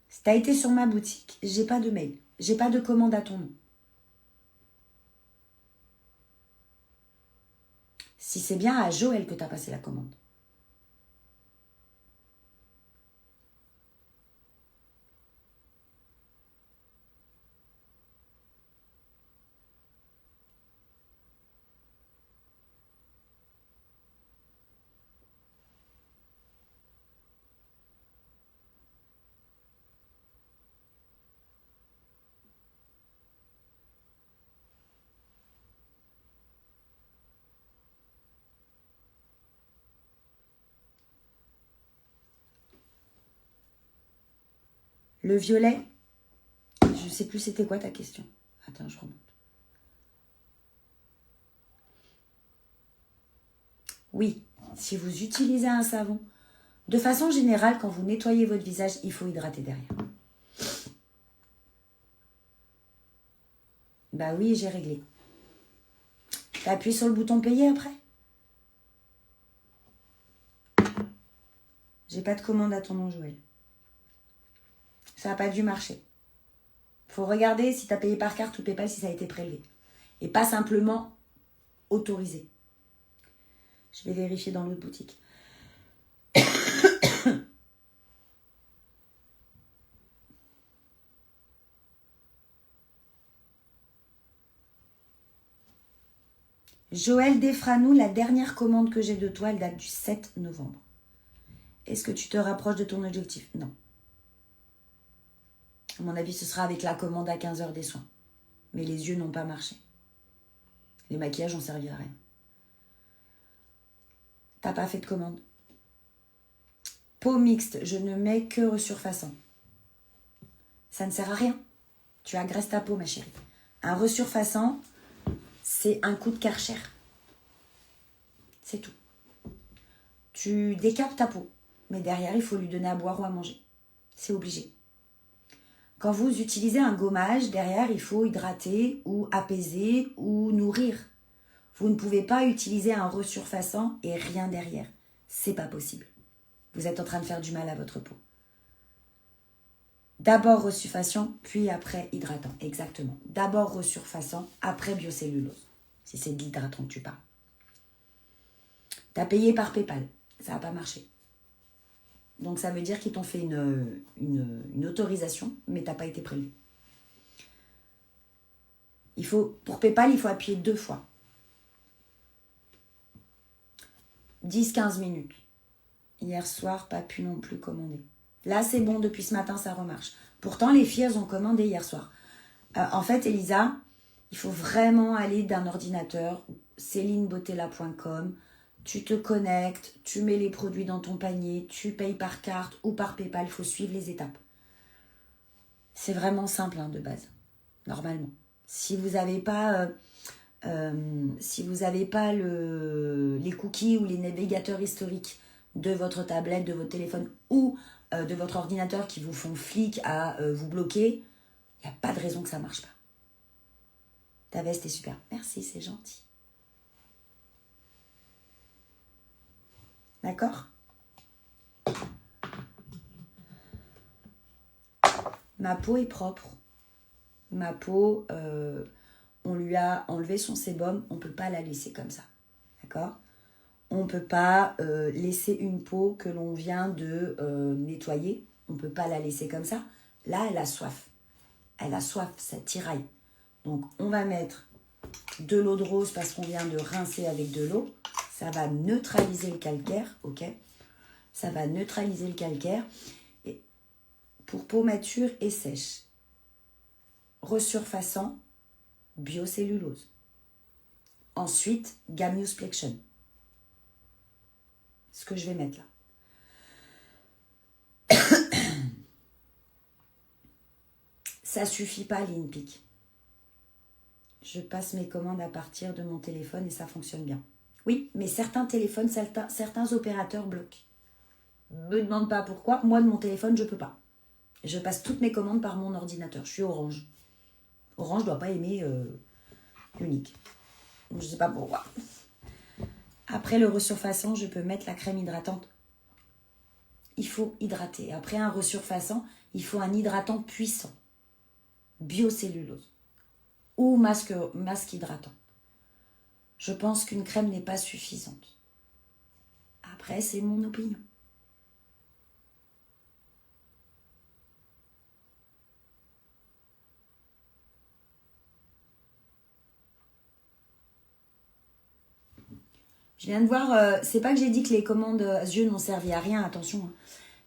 Si t'as été sur ma boutique, j'ai pas de mail. J'ai pas de commande à ton nom. Si c'est bien à Joël que t'as passé la commande. Le violet, je sais plus c'était quoi ta question. Attends, je remonte. Oui, si vous utilisez un savon, de façon générale, quand vous nettoyez votre visage, il faut hydrater derrière. Bah oui, j'ai réglé. T'as appuyé sur le bouton payer après? J'ai pas de commande à ton nom, Joël. Ça n'a pas dû marcher. Faut regarder si t'as payé par carte ou PayPal, si ça a été prélevé. Et pas simplement autorisé. Je vais vérifier dans l'autre boutique. Joël Defranou, la dernière commande que j'ai de toi, elle date du 7 novembre. Est-ce que tu te rapproches de ton objectif? Non. À mon avis, ce sera avec la commande à 15h des soins. Mais les yeux n'ont pas marché. Les maquillages n'ont servi à rien. T'as pas fait de commande. Peau mixte, je ne mets que resurfaçant. Ça ne sert à rien. Tu agresses ta peau, ma chérie. Un resurfaçant, c'est un coup de Karcher. C'est tout. tu décapes ta peau. Mais derrière, il faut lui donner à boire ou à manger. C'est obligé. Quand vous utilisez un gommage, derrière, il faut hydrater ou apaiser ou nourrir. Vous ne pouvez pas utiliser un resurfaçant et rien derrière. C'est pas possible. Vous êtes en train de faire du mal à votre peau. D'abord resurfaçant, puis après hydratant. Exactement. D'abord resurfaçant, après biocellulose. Si c'est de l'hydratant que tu parles. Tu as payé par PayPal. Ça n'a pas marché. Donc ça veut dire qu'ils t'ont fait une autorisation, mais tu n'as pas été prélevé. Pour PayPal, il faut appuyer 2 fois. 10-15 minutes. Hier soir, pas pu non plus commander. Là, c'est bon, depuis ce matin, ça remarche. Pourtant, les filles, elles ont commandé hier soir. En fait, Elisa, il faut vraiment aller d'un ordinateur, celinebotella.com, tu te connectes, tu mets les produits dans ton panier, tu payes par carte ou par PayPal, il faut suivre les étapes. C'est vraiment simple de base, normalement. Si vous n'avez pas, les cookies ou les navigateurs historiques de votre tablette, de votre téléphone ou de votre ordinateur qui vous font flic à vous bloquer, il n'y a pas de raison que ça ne marche pas. Ta veste est super. Merci, c'est gentil. D'accord ? Ma peau est propre. Ma peau, on lui a enlevé son sébum, on ne peut pas la laisser comme ça. D'accord ? On ne peut pas laisser une peau que l'on vient de nettoyer. On ne peut pas la laisser comme ça. Là, elle a soif. Elle a soif, ça tiraille. Donc, on va mettre de l'eau de rose parce qu'on vient de rincer avec de l'eau. Ça va neutraliser le calcaire, ok ? Ça va neutraliser le calcaire. Et pour peau mature et sèche, resurfaçant, biocellulose. Ensuite, Gamusflexion. Ce que je vais mettre là. Ça suffit pas, l'InPic. Je passe mes commandes à partir de mon téléphone et ça fonctionne bien. Oui, mais certains téléphones, certains opérateurs bloquent. Me demande pas pourquoi. Moi, de mon téléphone, je peux pas. Je passe toutes mes commandes par mon ordinateur. Je suis Orange. Orange ne doit pas aimer Unique. Je ne sais pas pourquoi. Après le resurfaçant, je peux mettre la crème hydratante. Il faut hydrater. Après un resurfaçant, il faut un hydratant puissant. Biocellulose. Ou masque hydratant. Je pense qu'une crème n'est pas suffisante. Après, c'est mon opinion. Je viens de voir, c'est pas que j'ai dit que les commandes yeux n'ont servi à rien, attention. Hein,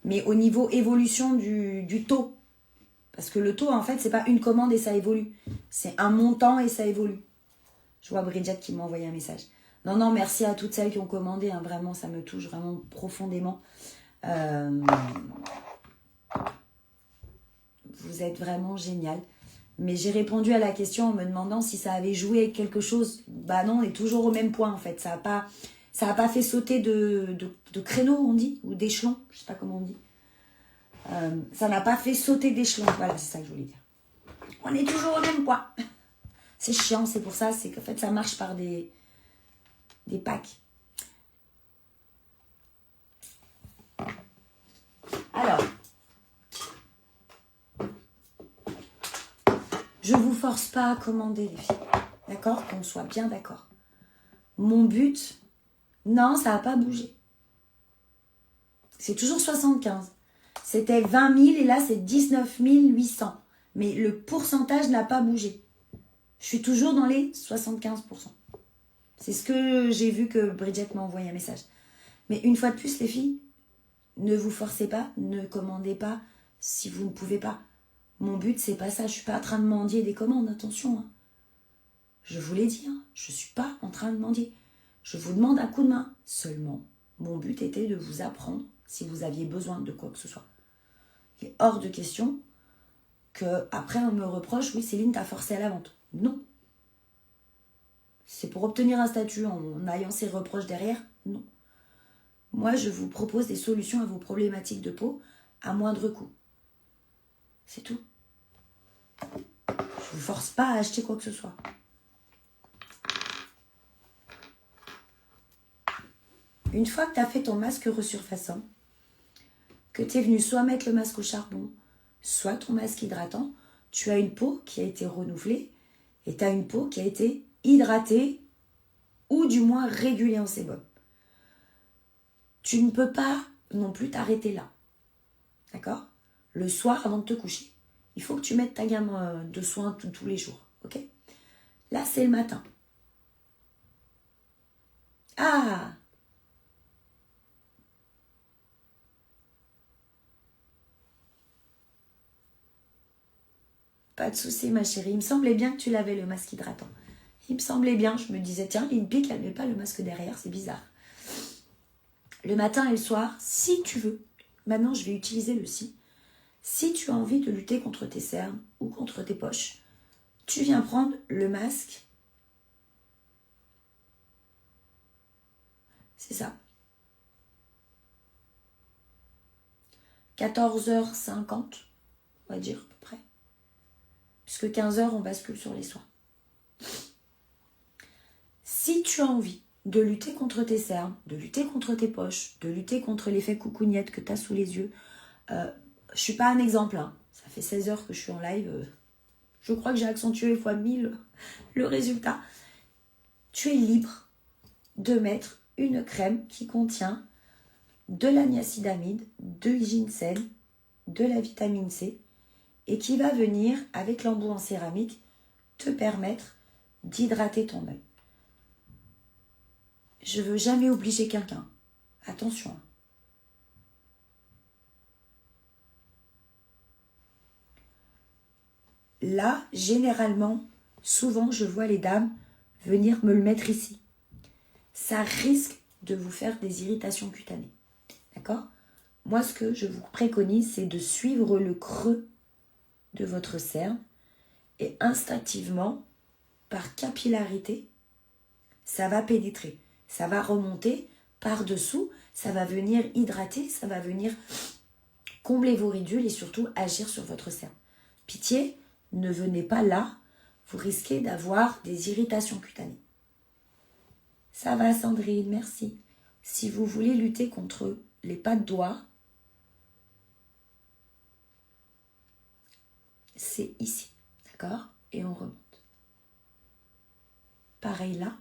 mais au niveau évolution du taux. Parce que le taux, en fait, c'est pas une commande et ça évolue. C'est un montant et ça évolue. Je vois Bridget qui m'a envoyé un message. Non, merci à toutes celles qui ont commandé. Hein, vraiment, ça me touche vraiment profondément. Vous êtes vraiment génial. Mais j'ai répondu à la question en me demandant si ça avait joué quelque chose. Bah non, on est toujours au même point en fait. Ça a pas fait sauter de créneau, on dit, ou d'échelon. Je sais pas comment on dit. Ça n'a pas fait sauter d'échelon. Voilà, c'est ça que je voulais dire. On est toujours au même point. C'est chiant, c'est pour ça. C'est qu'en fait, ça marche par des packs. Alors, je vous force pas à commander, les filles. D'accord ? Qu'on soit bien d'accord. Mon but, non, ça n'a pas bougé. C'est toujours 75. C'était 20 000 et là, c'est 19 800. Mais le pourcentage n'a pas bougé. Je suis toujours dans les 75%. C'est ce que j'ai vu que Bridget m'a envoyé un message. Mais une fois de plus, les filles, ne vous forcez pas, ne commandez pas si vous ne pouvez pas. Mon but, c'est pas ça. Je suis pas en train de mendier des commandes, attention. Hein. Je vous l'ai dit, hein, je suis pas en train de mendier. Je vous demande un coup de main. Seulement, mon but était de vous apprendre si vous aviez besoin de quoi que ce soit. Il est hors de question qu'après on me reproche, oui, Céline, t'as forcé à la vente. Non. C'est pour obtenir un statut en ayant ces reproches derrière. Non. Moi, je vous propose des solutions à vos problématiques de peau à moindre coût. C'est tout. Je ne vous force pas à acheter quoi que ce soit. Une fois que tu as fait ton masque resurfaçant, que tu es venu soit mettre le masque au charbon, soit ton masque hydratant, tu as une peau qui a été renouvelée et tu as une peau qui a été hydratée ou du moins régulée en sébum. Tu ne peux pas non plus t'arrêter là. D'accord? Le soir avant de te coucher. Il faut que tu mettes ta gamme de soins tous les jours. Ok? Là, c'est le matin. Ah! Pas de souci, ma chérie. Il me semblait bien que tu l'avais, le masque hydratant. Il me semblait bien. Je me disais, tiens, l'INPIC, elle ne met pas le masque derrière. C'est bizarre. Le matin et le soir, si tu veux. Maintenant, je vais utiliser le si. Si tu as envie de lutter contre tes cernes ou contre tes poches, tu viens prendre le masque. C'est ça. 14h50, on va dire à peu près. Puisque 15h, on bascule sur les soins. Si tu as envie de lutter contre tes cernes, de lutter contre tes poches, de lutter contre l'effet coucougnette que tu as sous les yeux, je ne suis pas un exemple. Hein. Ça fait 16 heures que je suis en live. Je crois que j'ai accentué fois 1000 le résultat. Tu es libre de mettre une crème qui contient de la niacinamide, de ginseng, de la vitamine C et qui va venir, avec l'embout en céramique, te permettre d'hydrater ton œil. Je ne veux jamais obliger quelqu'un. Attention. Là, généralement, souvent, je vois les dames venir me le mettre ici. Ça risque de vous faire des irritations cutanées. D'accord? Moi, ce que je vous préconise, c'est de suivre le creux de votre cerne et instinctivement, par capillarité, ça va pénétrer. Ça va remonter par-dessous, ça va venir hydrater, ça va venir combler vos ridules et surtout agir sur votre cerne. Pitié, ne venez pas là, vous risquez d'avoir des irritations cutanées. Ça va, Sandrine, merci. Si vous voulez lutter contre les pas de doigts, c'est ici, d'accord? Et on remonte. Pareil là.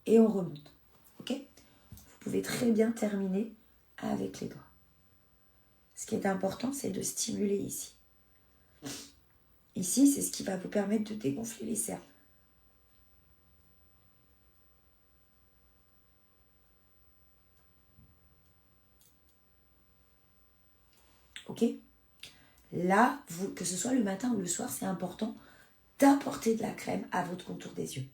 Et on remonte, ok? Vous pouvez très bien terminer avec les doigts. Ce qui est important, c'est de stimuler ici. Ici, c'est ce qui va vous permettre de dégonfler les cernes. Ok? Là, que ce soit le matin ou le soir, c'est important d'apporter de la crème à votre contour des yeux.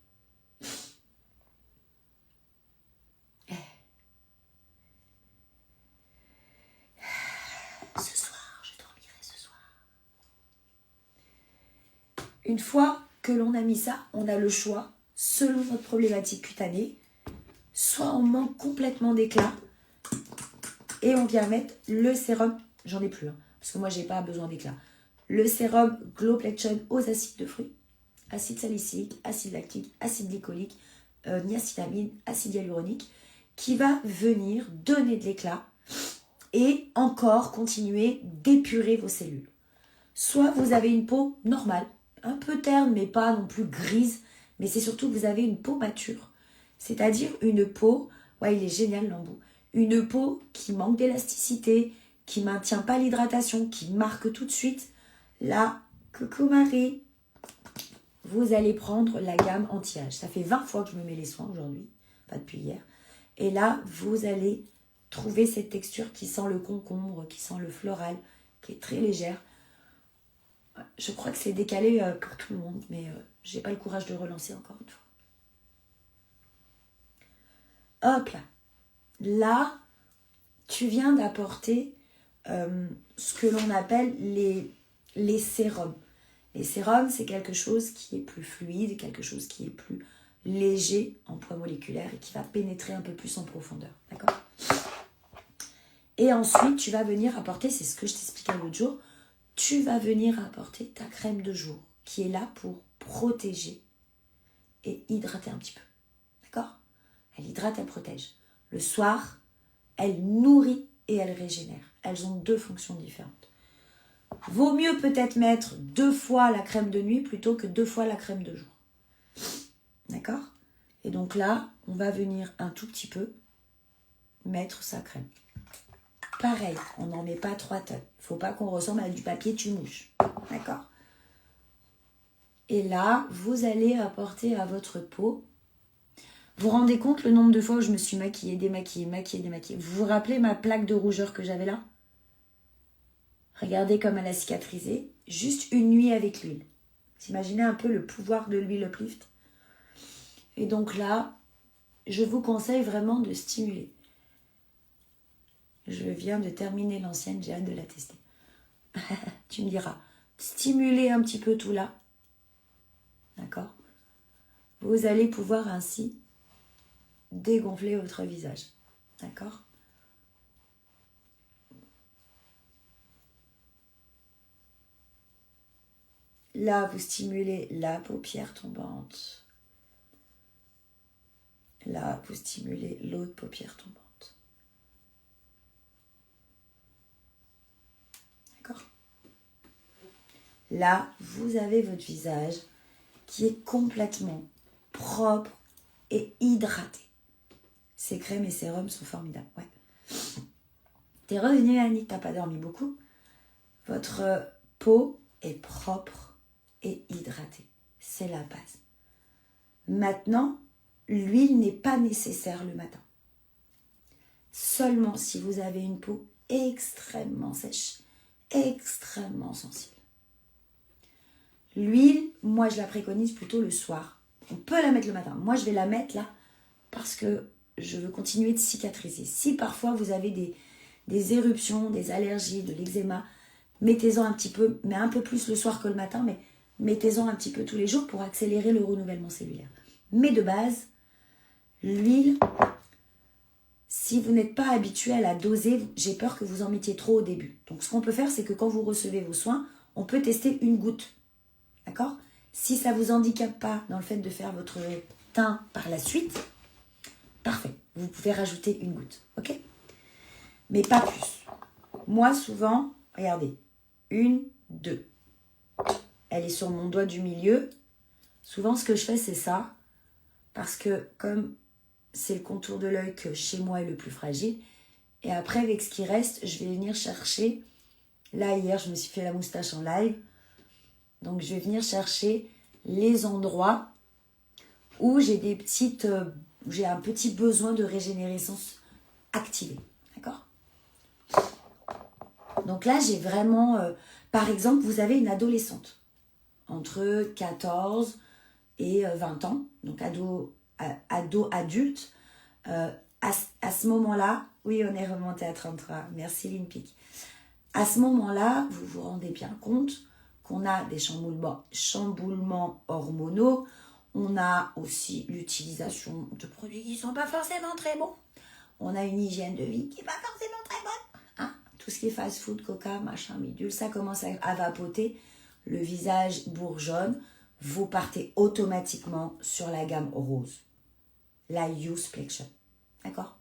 Ce soir, je dormirai ce soir. Une fois que l'on a mis ça, on a le choix, selon notre problématique cutanée, soit on manque complètement d'éclat et on vient mettre le sérum, j'en ai plus, hein, parce que moi j'ai pas besoin d'éclat, le sérum Glow Plexion aux acides de fruits, acide salicylique, acide lactique, acide glycolique, niacinamide, acide hyaluronique, qui va venir donner de l'éclat et encore continuer d'épurer vos cellules. Soit vous avez une peau normale, un peu terne mais pas non plus grise, mais c'est surtout que vous avez une peau mature, c'est-à-dire une peau, ouais il est génial l'embout, une peau qui manque d'élasticité, qui ne maintient pas l'hydratation, qui marque tout de suite. Là, coucou Marie, vous allez prendre la gamme anti-âge. Ça fait 20 fois que je me mets les soins aujourd'hui, pas depuis hier. Et là, vous allez trouver cette texture qui sent le concombre, qui sent le floral, qui est très légère. Je crois que c'est décalé pour tout le monde, mais j'ai pas le courage de relancer encore une fois. Hop là. Là, tu viens d'apporter ce que l'on appelle les sérums. Les sérums, c'est quelque chose qui est plus fluide, quelque chose qui est plus léger en poids moléculaire et qui va pénétrer un peu plus en profondeur. D'accord? Et ensuite, tu vas venir apporter, c'est ce que je t'expliquais l'autre jour, tu vas venir apporter ta crème de jour qui est là pour protéger et hydrater un petit peu. D'accord? Elle hydrate, elle protège. Le soir, elle nourrit et elle régénère. Elles ont 2 fonctions différentes. Vaut mieux peut-être mettre 2 fois la crème de nuit plutôt que 2 fois la crème de jour. D'accord? Et donc là, on va venir un tout petit peu mettre sa crème. Pareil, on n'en met pas 3 tonnes. Il ne faut pas qu'on ressemble à du papier tue-mouche. D'accord? Et là, vous allez apporter à votre peau. Vous vous rendez compte le nombre de fois où je me suis maquillée, démaquillée, maquillée, démaquillée. Vous vous rappelez ma plaque de rougeur que j'avais là? Regardez comme elle a cicatrisé. Juste une nuit avec l'huile. Vous imaginez un peu le pouvoir de l'huile Uplift. Et donc là, je vous conseille vraiment de stimuler. Je viens de terminer l'ancienne, j'ai hâte de la tester. Tu me diras, stimuler un petit peu tout là. D'accord? Vous allez pouvoir ainsi dégonfler votre visage. D'accord? Là, vous stimulez la paupière tombante. Là, vous stimulez l'autre paupière tombante. D'accord? Là, vous avez votre visage qui est complètement propre et hydraté. Ces crèmes et sérums sont formidables. Ouais. T'es revenue, Annie, t'as pas dormi beaucoup. Votre peau est propre et hydratée. C'est la base. Maintenant, l'huile n'est pas nécessaire le matin. Seulement si vous avez une peau extrêmement sèche, extrêmement sensible. L'huile, moi je la préconise plutôt le soir. On peut la mettre le matin. Moi je vais la mettre là parce que je veux continuer de cicatriser. Si parfois vous avez des éruptions, des allergies, de l'eczéma, mettez-en un petit peu, mais un peu plus le soir que le matin, mais mettez-en un petit peu tous les jours pour accélérer le renouvellement cellulaire. Mais de base, l'huile, si vous n'êtes pas habitué à la doser, j'ai peur que vous en mettiez trop au début. Donc ce qu'on peut faire, c'est que quand vous recevez vos soins, on peut tester une goutte. D'accord? Si ça ne vous handicape pas dans le fait de faire votre teint par la suite, parfait. Vous pouvez rajouter une goutte. Ok? Mais pas plus. Moi, souvent, regardez. 1, 2. Elle est sur mon doigt du milieu. Souvent, ce que je fais, c'est ça. Parce que comme c'est le contour de l'œil que chez moi est le plus fragile, et après, avec ce qui reste, je vais venir chercher. Là, hier, je me suis fait la moustache en live. Donc, je vais venir chercher les endroits où j'ai j'ai un petit besoin de régénérescence activée. D'accord? Donc là, j'ai vraiment... par exemple, vous avez une adolescente entre 14 et 20 ans, donc adulte. À ce moment-là, oui, on est remonté à 33. Merci, Lynpic. À ce moment-là, vous vous rendez bien compte qu'on a des chamboulements hormonaux. On a aussi l'utilisation de produits qui ne sont pas forcément très bons. On a une hygiène de vie qui n'est pas forcément très bonne. Hein? Tout ce qui est fast-food, coca, machin, bidule, ça commence à vapoter. Le visage bourgeonne. Vous partez automatiquement sur la gamme rose. La Youth Plexion. D'accord?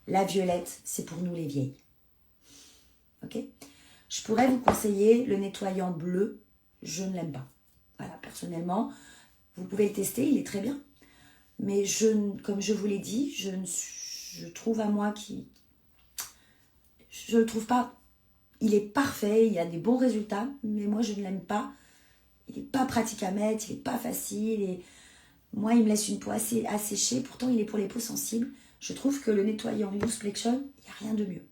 La violette, c'est pour nous les vieilles. Ok? Je pourrais vous conseiller le nettoyant bleu. Je ne l'aime pas. Voilà, personnellement, vous pouvez le tester, il est très bien. Mais comme je vous l'ai dit, je trouve à moi je ne le trouve pas. Il est parfait, il y a des bons résultats, mais moi je ne l'aime pas. Il n'est pas pratique à mettre, il n'est pas facile. Et moi, il me laisse une peau assez asséchée. Pourtant, il est pour les peaux sensibles. Je trouve que le nettoyant Youth Plexion, il n'y a rien de mieux.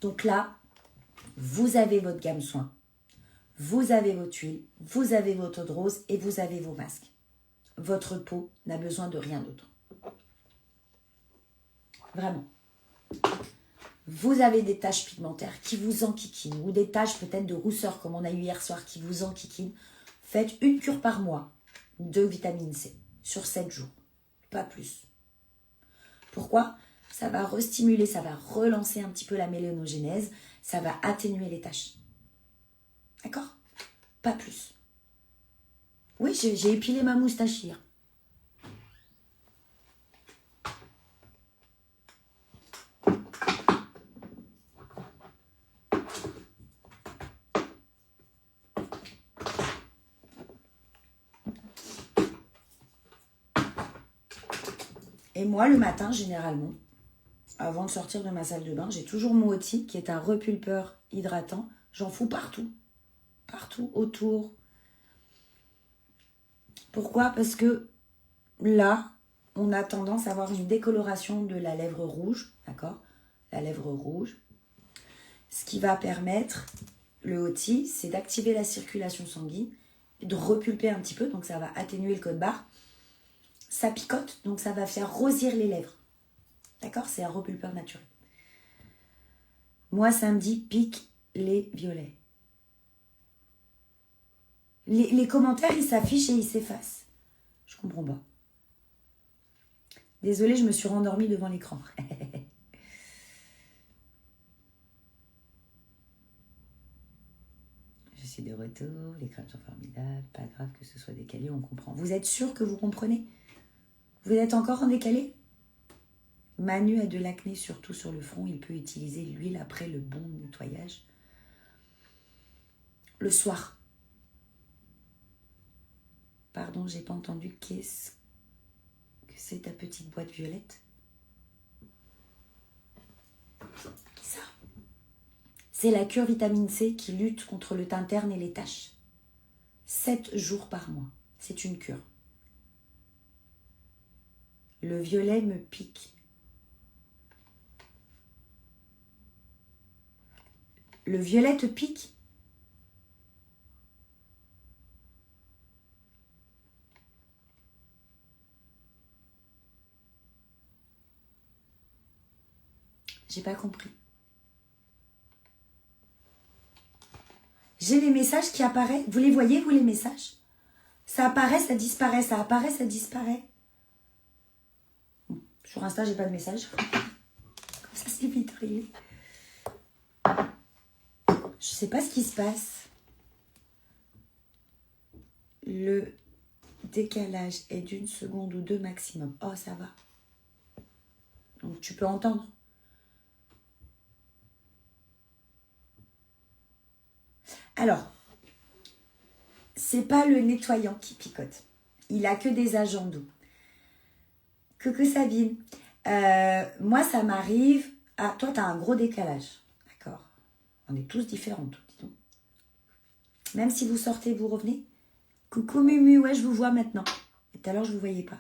Donc là, vous avez votre gamme soin, vous avez votre huile, vous avez votre eau de rose et vous avez vos masques. Votre peau n'a besoin de rien d'autre. Vraiment. vous avez des taches pigmentaires qui vous enquiquinent ou des taches peut-être de rousseur comme on a eu hier soir qui vous enquiquinent, faites une cure par mois de vitamine C sur 7 jours, pas plus. Pourquoi? Ça va restimuler, ça va relancer un petit peu la mélanogénèse, ça va atténuer les taches. D'accord? Pas plus. Oui, j'ai épilé ma moustache hier. Et moi, le matin, généralement, avant de sortir de ma salle de bain, j'ai toujours mon Oti, qui est un repulpeur hydratant. J'en fous partout. Partout, autour. Pourquoi? Parce que là, on a tendance à avoir une décoloration de la lèvre rouge. D'accord? La lèvre rouge. Ce qui va permettre, le Oti, c'est d'activer la circulation sanguine, de repulper un petit peu, donc ça va atténuer le code barre. Ça picote, donc ça va faire rosir les lèvres. D'accord? C'est un repulpeur naturel. Moi, ça me dit pique les violets. Les commentaires, ils s'affichent et ils s'effacent. Je comprends pas. Désolée, je me suis rendormie devant l'écran. Je suis de retour, les crèmes sont formidables, pas grave que ce soit décalé, on comprend. Vous êtes sûr que vous comprenez? Vous êtes encore en décalé? Manu a de l'acné surtout sur le front, il peut utiliser l'huile après le bon nettoyage. Le soir. Pardon, j'ai pas entendu. Qu'est-ce que c'est ta petite boîte violette? Ça. C'est la cure vitamine C qui lutte contre le teint terne et les taches. 7 jours par mois. C'est une cure. Le violet me pique. Le violet te pique? J'ai pas compris. J'ai les messages qui apparaissent. Vous les voyez, vous, les messages? Ça apparaît, ça disparaît, ça apparaît, ça disparaît. Bon, sur Insta, j'ai pas de message. Comme ça, c'est vite arrivé. Je sais pas ce qui se passe. Le décalage est d'1 seconde ou 2 maximum. Oh, ça va. Donc, tu peux entendre. Alors, c'est pas le nettoyant qui picote. Il a que des agents doux. Coucou Sabine. Moi, ça m'arrive... Ah, toi, tu as un gros décalage. D'accord. On est tous différents, dis donc. Même si vous sortez, vous revenez. Coucou Mumu, ouais, je vous vois maintenant. Et tout à l'heure, je ne vous voyais pas.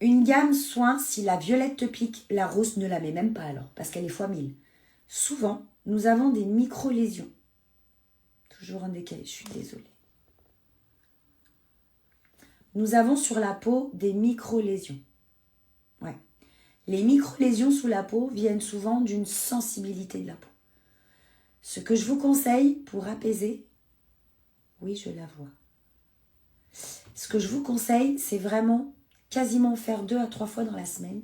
Une gamme soin, si la violette te pique, la rose ne la met même pas alors, parce qu'elle est fois 1000. Souvent, nous avons des micro-lésions. Toujours un décalé, je suis désolée. Nous avons sur la peau des micro-lésions. Ouais. Les micro-lésions sous la peau viennent souvent d'une sensibilité de la peau. Ce que je vous conseille pour apaiser, oui, je la vois. Ce que je vous conseille, c'est vraiment quasiment faire 2 à 3 fois dans la semaine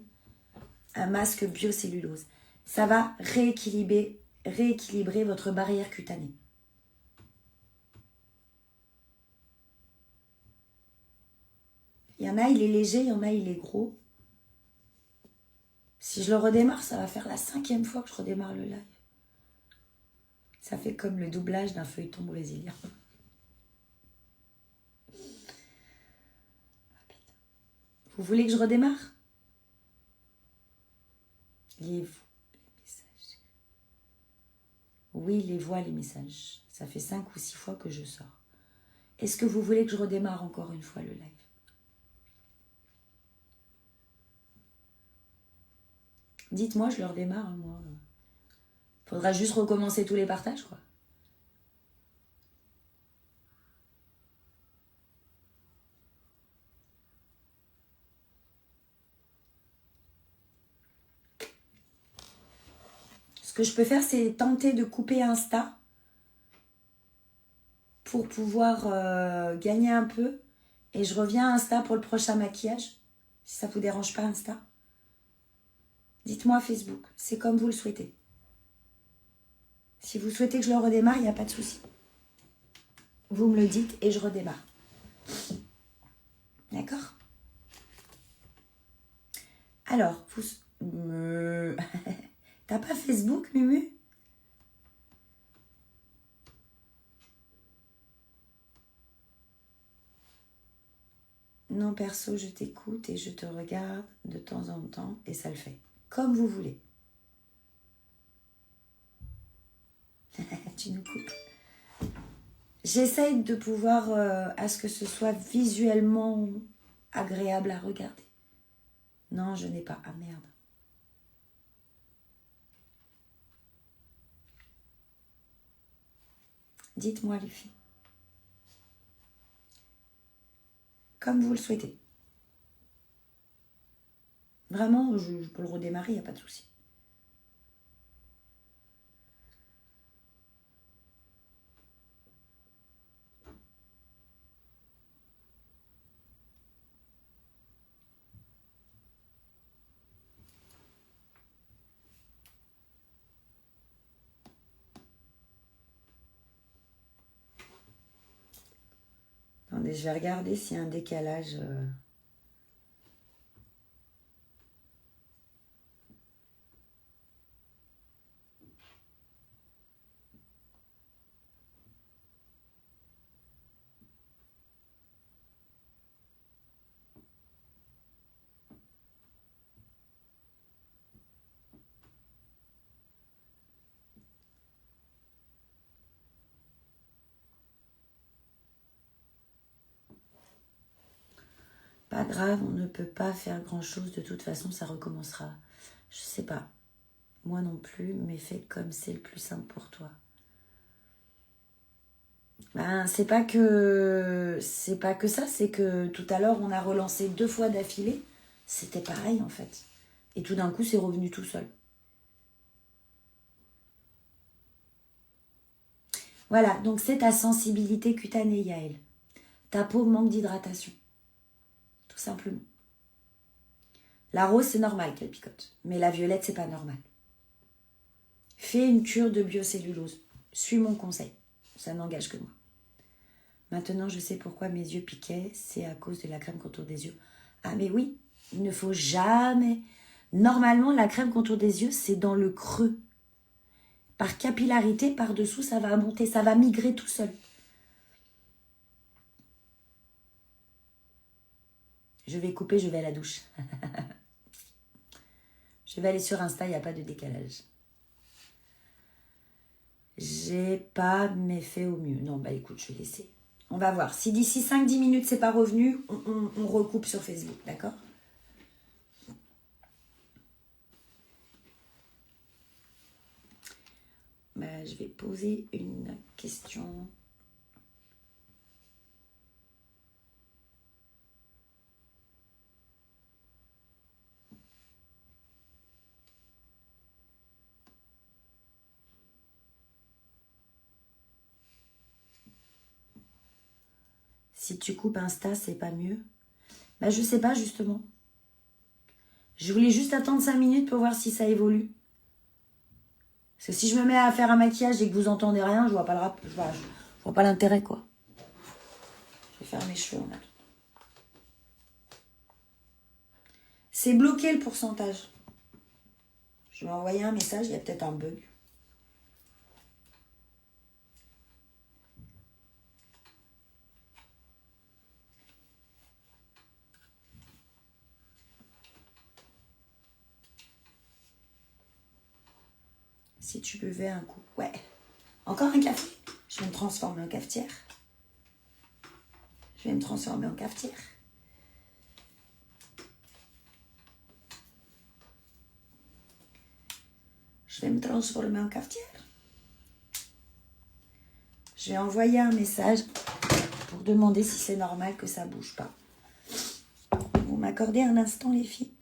un masque biocellulose. Ça va rééquilibrer votre barrière cutanée. Il y en a, il est léger, il y en a, il est gros. Si je le redémarre, ça va faire la 5e fois que je redémarre le live. Ça fait comme le doublage d'un feuilleton brésilien. Vous voulez que je redémarre? Les messages. Oui, les voix, les messages. Ça fait 5 ou 6 fois que je sors. Est-ce que vous voulez que je redémarre encore une fois le live? Dites-moi, je le redémarre, moi. Faudra juste recommencer tous les partages, quoi. Ce que je peux faire, c'est tenter de couper Insta pour pouvoir gagner un peu. Et je reviens à Insta pour le prochain maquillage. Si ça vous dérange pas, Insta. Dites-moi Facebook. C'est comme vous le souhaitez. Si vous souhaitez que je le redémarre, il n'y a pas de souci. Vous me le dites et je redémarre. D'accord? Alors, vous... T'as pas Facebook, Mumu? Non, perso, je t'écoute et je te regarde de temps en temps et ça le fait. Comme vous voulez. Tu nous coupes. J'essaye de pouvoir à ce que ce soit visuellement agréable à regarder. Non, je n'ai pas. Ah merde. Dites-moi les filles. Comme vous le souhaitez. Vraiment, je peux le redémarrer, il n'y a pas de souci. Attendez, je vais regarder s'il y a un décalage. Pas grave, on ne peut pas faire grand-chose. De toute façon, ça recommencera. Je sais pas. Moi non plus, mais fais comme c'est le plus simple pour toi. Ben, c'est pas que ça, c'est que tout à l'heure, on a relancé 2 fois d'affilée. C'était pareil, en fait. Et tout d'un coup, c'est revenu tout seul. Voilà, donc c'est ta sensibilité cutanée, Yael. Ta peau manque d'hydratation. Tout simplement. La rose, c'est normal qu'elle picote. Mais la violette, c'est pas normal. Fais une cure de biocellulose. Suis mon conseil. Ça n'engage que moi. Maintenant, je sais pourquoi mes yeux piquaient. C'est à cause de la crème contour des yeux. Ah, mais oui, il ne faut jamais... Normalement, la crème contour des yeux, c'est dans le creux. Par capillarité, par-dessous, ça va monter, ça va migrer tout seul. Je vais couper, je vais à la douche. Je vais aller sur Insta, il n'y a pas de décalage. J'ai pas, mais fait au mieux. Non, bah écoute, je vais laisser. On va voir. Si d'ici 5-10 minutes, c'est pas revenu, on recoupe sur Facebook, d'accord? Bah, je vais poser une question. Si tu coupes Insta, c'est pas mieux? Bah, je sais pas, justement. Je voulais juste attendre 5 minutes pour voir si ça évolue. Parce que si je me mets à faire un maquillage et que vous entendez rien, je vois pas je vois pas l'intérêt, quoi. Je vais faire mes cheveux en attendant. C'est bloqué le pourcentage. Je vais envoyer un message, il y a peut-être un bug. Si tu buvais un coup. Ouais. Encore un café. Je vais me transformer en cafetière. Je vais me transformer en cafetière. Je vais me transformer en cafetière. Je vais envoyer un message pour demander si c'est normal que ça bouge pas. Vous m'accordez un instant, les filles?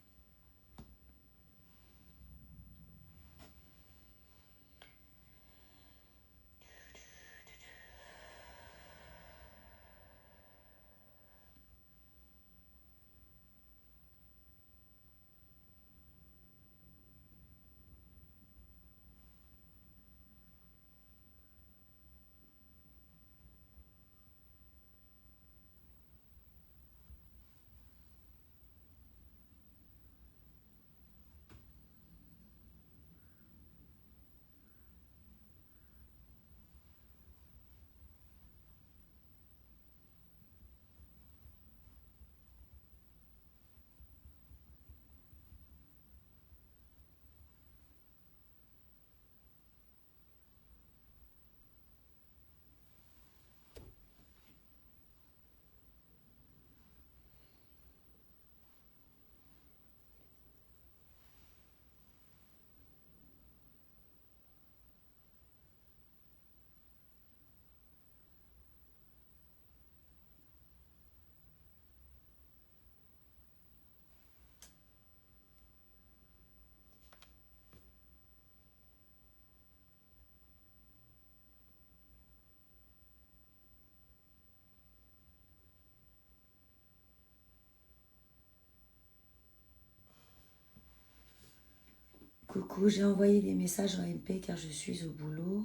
Coucou, j'ai envoyé des messages en MP car je suis au boulot.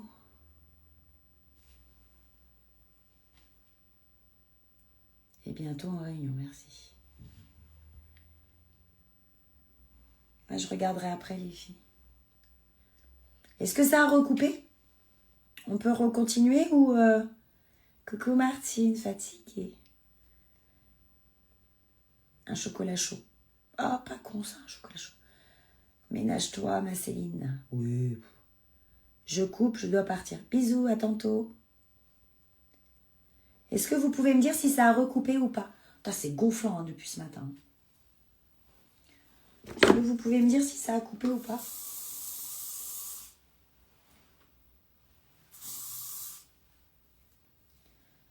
Et bientôt en réunion, merci. Je regarderai après les filles. Est-ce que ça a recoupé? On peut recontinuer ou... Coucou Martine, fatiguée. Un chocolat chaud. Ah, pas con ça, un chocolat chaud. Ménage-toi, ma Céline. Oui. Je coupe, je dois partir. Bisous, à tantôt. Est-ce que vous pouvez me dire si ça a recoupé ou pas? C'est gonflant depuis ce matin. Est-ce que vous pouvez me dire si ça a coupé ou pas?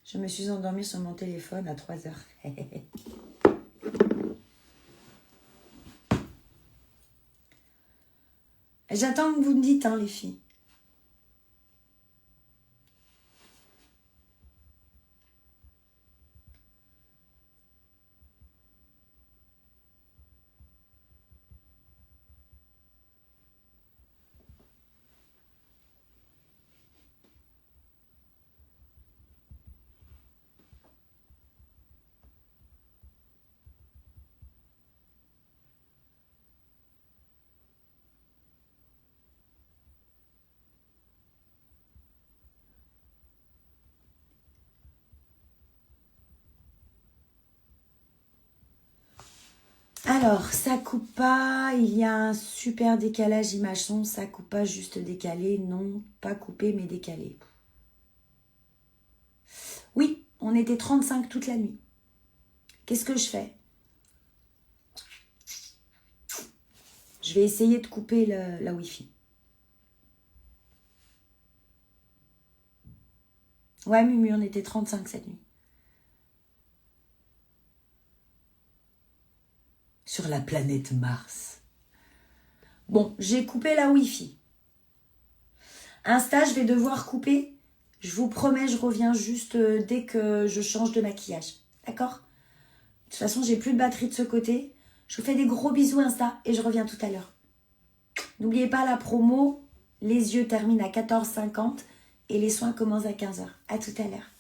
Je me suis endormie sur mon téléphone à 3 heures. J'attends que vous me dites, les filles. Alors, ça coupe pas, il y a un super décalage image-son, ça coupe pas juste décalé, non, pas coupé mais décalé. Oui, on était 35 toute la nuit. Qu'est-ce que je fais? Je vais essayer de couper la Wi-Fi. Ouais, Mumu, on était 35 cette nuit. Sur la planète Mars. Bon, j'ai coupé la Wi-Fi. Insta, je vais devoir couper. Je vous promets, je reviens juste dès que je change de maquillage. D'accord? De toute façon, j'ai plus de batterie de ce côté. Je vous fais des gros bisous Insta et je reviens tout à l'heure. N'oubliez pas la promo. Les yeux terminent à 14h50 et les soins commencent à 15h. À tout à l'heure.